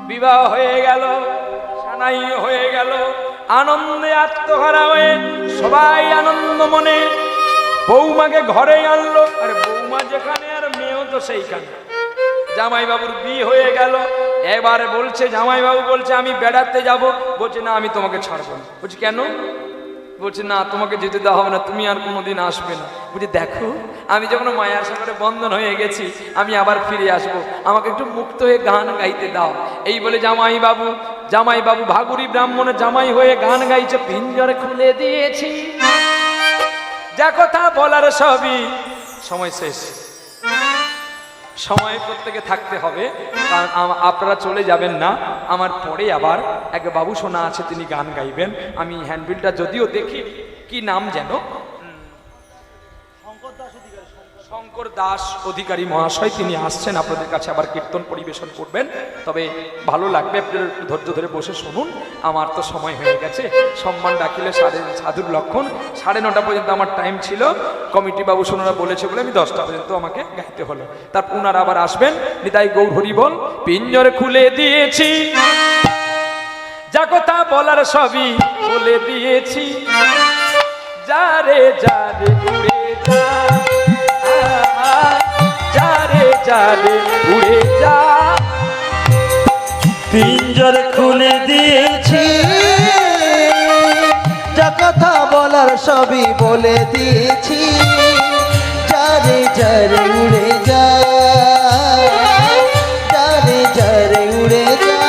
বিবাহ হয়ে গেল, সানাই হয়ে গেল, আনন্দে আত্মহারা হয়ে সবাই আনন্দ মনে বৌমাকে ঘরে আনলো। আর বৌমা যেখানে আর মেয়েও তো সেইখানে। জামাইবাবুর বিয়ে হয়ে গেল, এবারে বলছে জামাইবাবু বলছে আমি বেড়াতে যাব। বলছে না আমি তোমাকে ছাড়বো না। বলছি কেন? বলছে না তোমাকে যেতে দেওয়া হবে না, তুমি আর কোনোদিন আসবে না। বলছি দেখো আমি যখন মায়ার সাগরে বন্ধন হয়ে গেছি আমি আবার ফিরে আসব, আমাকে একটু মুক্ত হয়ে গান গাইতে দাও। এই বলে জামাইবাবু ভাগুরি ব্রাহ্মণের জামাই হয়ে গান গাইছে। পিঞ্জরে খুলে দিয়েছি, যা কথা বলার সবই সময় শেষ। সময় প্রত্যেকে থাকতে হবে, কারণ আপনারা চলে যাবেন না। আমার পরে আবার এক বাবু সোনা আছে, তিনি গান গাইবেন। আমি হ্যান্ডবিলটা যদিও দেখি, কি নাম যেন, শঙ্কর দাস অধিকারী মহাশয়, তিনি আসছেন আপনাদের কাছে আবার কীর্তন পরিবেশন করবেন। তবে ভালো লাগবে, আপনারা একটু ধৈর্য ধরে বসে শুনুন। আমার তো সময় হয়ে গেছে, সম্মান রাখিলে সাধুর লক্ষণ। 9:30 পর্যন্ত আমার টাইম ছিল, কমিটি বাবু সোনারা বলেছে বলে আমি 10টা পর্যন্ত আমাকে গাইতে হলো। তারপর ওনারা আবার আসবেন। নিতাই গৌর হরি বল। পিঞ্জর খুলে দিয়েছি, যা কথা বলার সবই বলে দিয়েছি। যারে যারে উড়ে যা, যারে যারে উড়ে যা। পিঞ্জর খুলে দিয়েছি, যা কথা বলার সবই বলে দিয়েছি। যারে যারে উড়ে যা, যারে যারে উড়ে যা।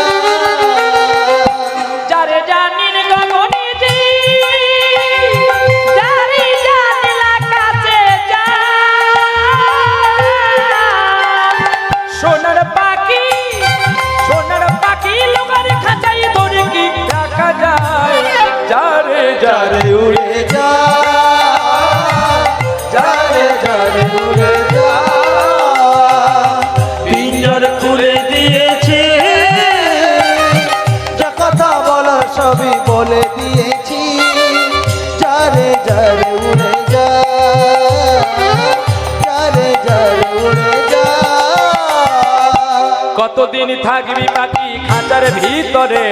কতদিন থাকবি পাখি খাঁচার ভিতরে,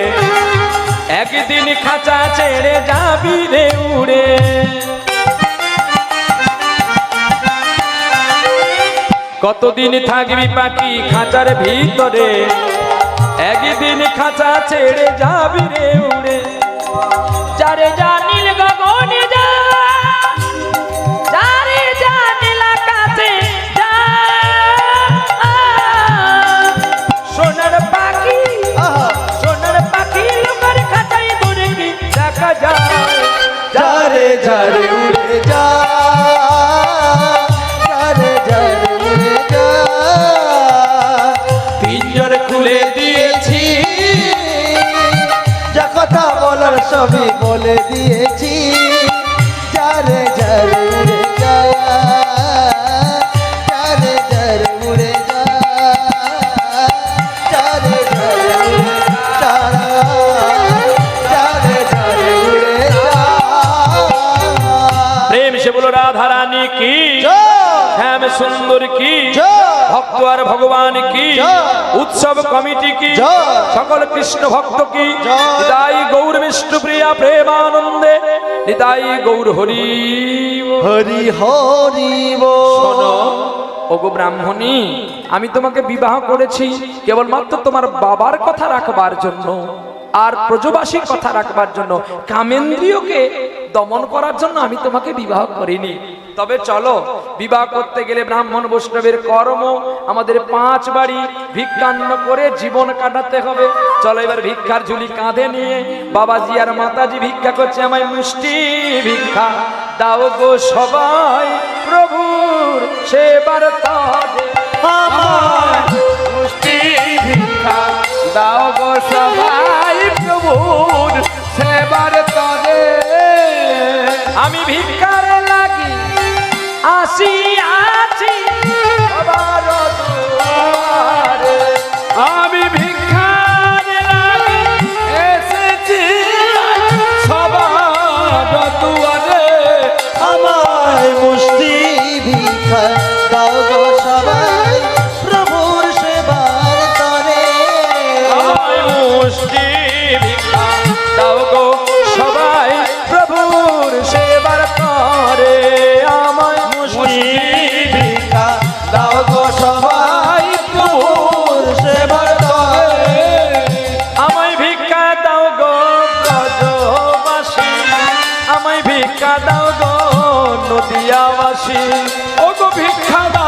একদিন খাঁচা ছেড়ে যাবি রে উড়ে। কতদিন থাকবি পাখি খাঁচার ভিতরে, একদিন খাঁচা ছেড়ে যাবি রে উড়ে। যারে জানিল গগনে যা, যারে জানিল আকাশে যা, সোনার পাখি সোনার পাখি লোকের খাঁচায় দূরে কি দেখা যায়। যারে যারে উড়ে যা, যারে যারে উড়ে যা, পিঞ্জর খুলে দিয়েছি, যা কথা বলার সবই বলে দিয়েছি। যারে যারে উড়ে যা, যারে যারে উড়ে যা, যারে যারে উড়ে যা, যারে যারে উড়ে যা। প্রেম সে বলো রাধা রানী কি, শ্যাম সুন্দর কি, ভক্ত আর ভগবান কি, উৎসব কমিটি কি, সকল কৃষ্ণ ভক্ত কি, নিতাই গৌর বিষ্ণু প্রিয়া প্রেমানন্দে, নিতাই গৌর হরি হরি হরি শোনো বল। ওগো ব্রাহ্মণী, আমি তোমাকে বিবাহ করেছি কেবলমাত্র তোমার বাবার কথা রাখবার জন্য আর ব্রজবাসীর কথা রাখবার জন্য, কামেন্দ্রিয়কে দমন করার জন্য আমি তোমাকে বিবাহ করিনি। তবে চলো, বিবাহ করতে গেলে ব্রাহ্মণ বৈষ্ণবের কর্ম, আমাদের 5 বাড়ি ভিক্ষান্ন করে জীবন কাটাতে হবে। চলো এবার ভিক্ষার ঝুলি কাঁধে নিয়ে বাবাজি আর মাতাজি ভিক্ষা করছে, আমায় মুষ্টি ভিক্ষা দাও গো সবাই, প্রভুর সেবার তাজে আমায় মুষ্টি ভিক্ষা দাও গো সবাই, প্রভুর সেবার তরে। আমি ভিক্ষার লাগি আসিয়াছি সবার দুয়ারে, আমি ভিক্ষার লাগি এসেছি সবার দুয়ারে। আমায় মুষ্টি ভিক্ষা দাও গো সবাই, প্রভুর সেবার তরে। আমায় মুষ্টি ভিক্ষা দাও গো সবাই, প্রভুর সেবার তরে। আমায় মুষ্টি ভিক্ষা দাও গো সবাই, প্রভুর সেবার তরে। আমায় ভিক্ষা দাও গো ব্রজবাসী, আমায় ভিক্ষা দাও গো নদিয়াবাসী, ও গো ভিক্ষা দাও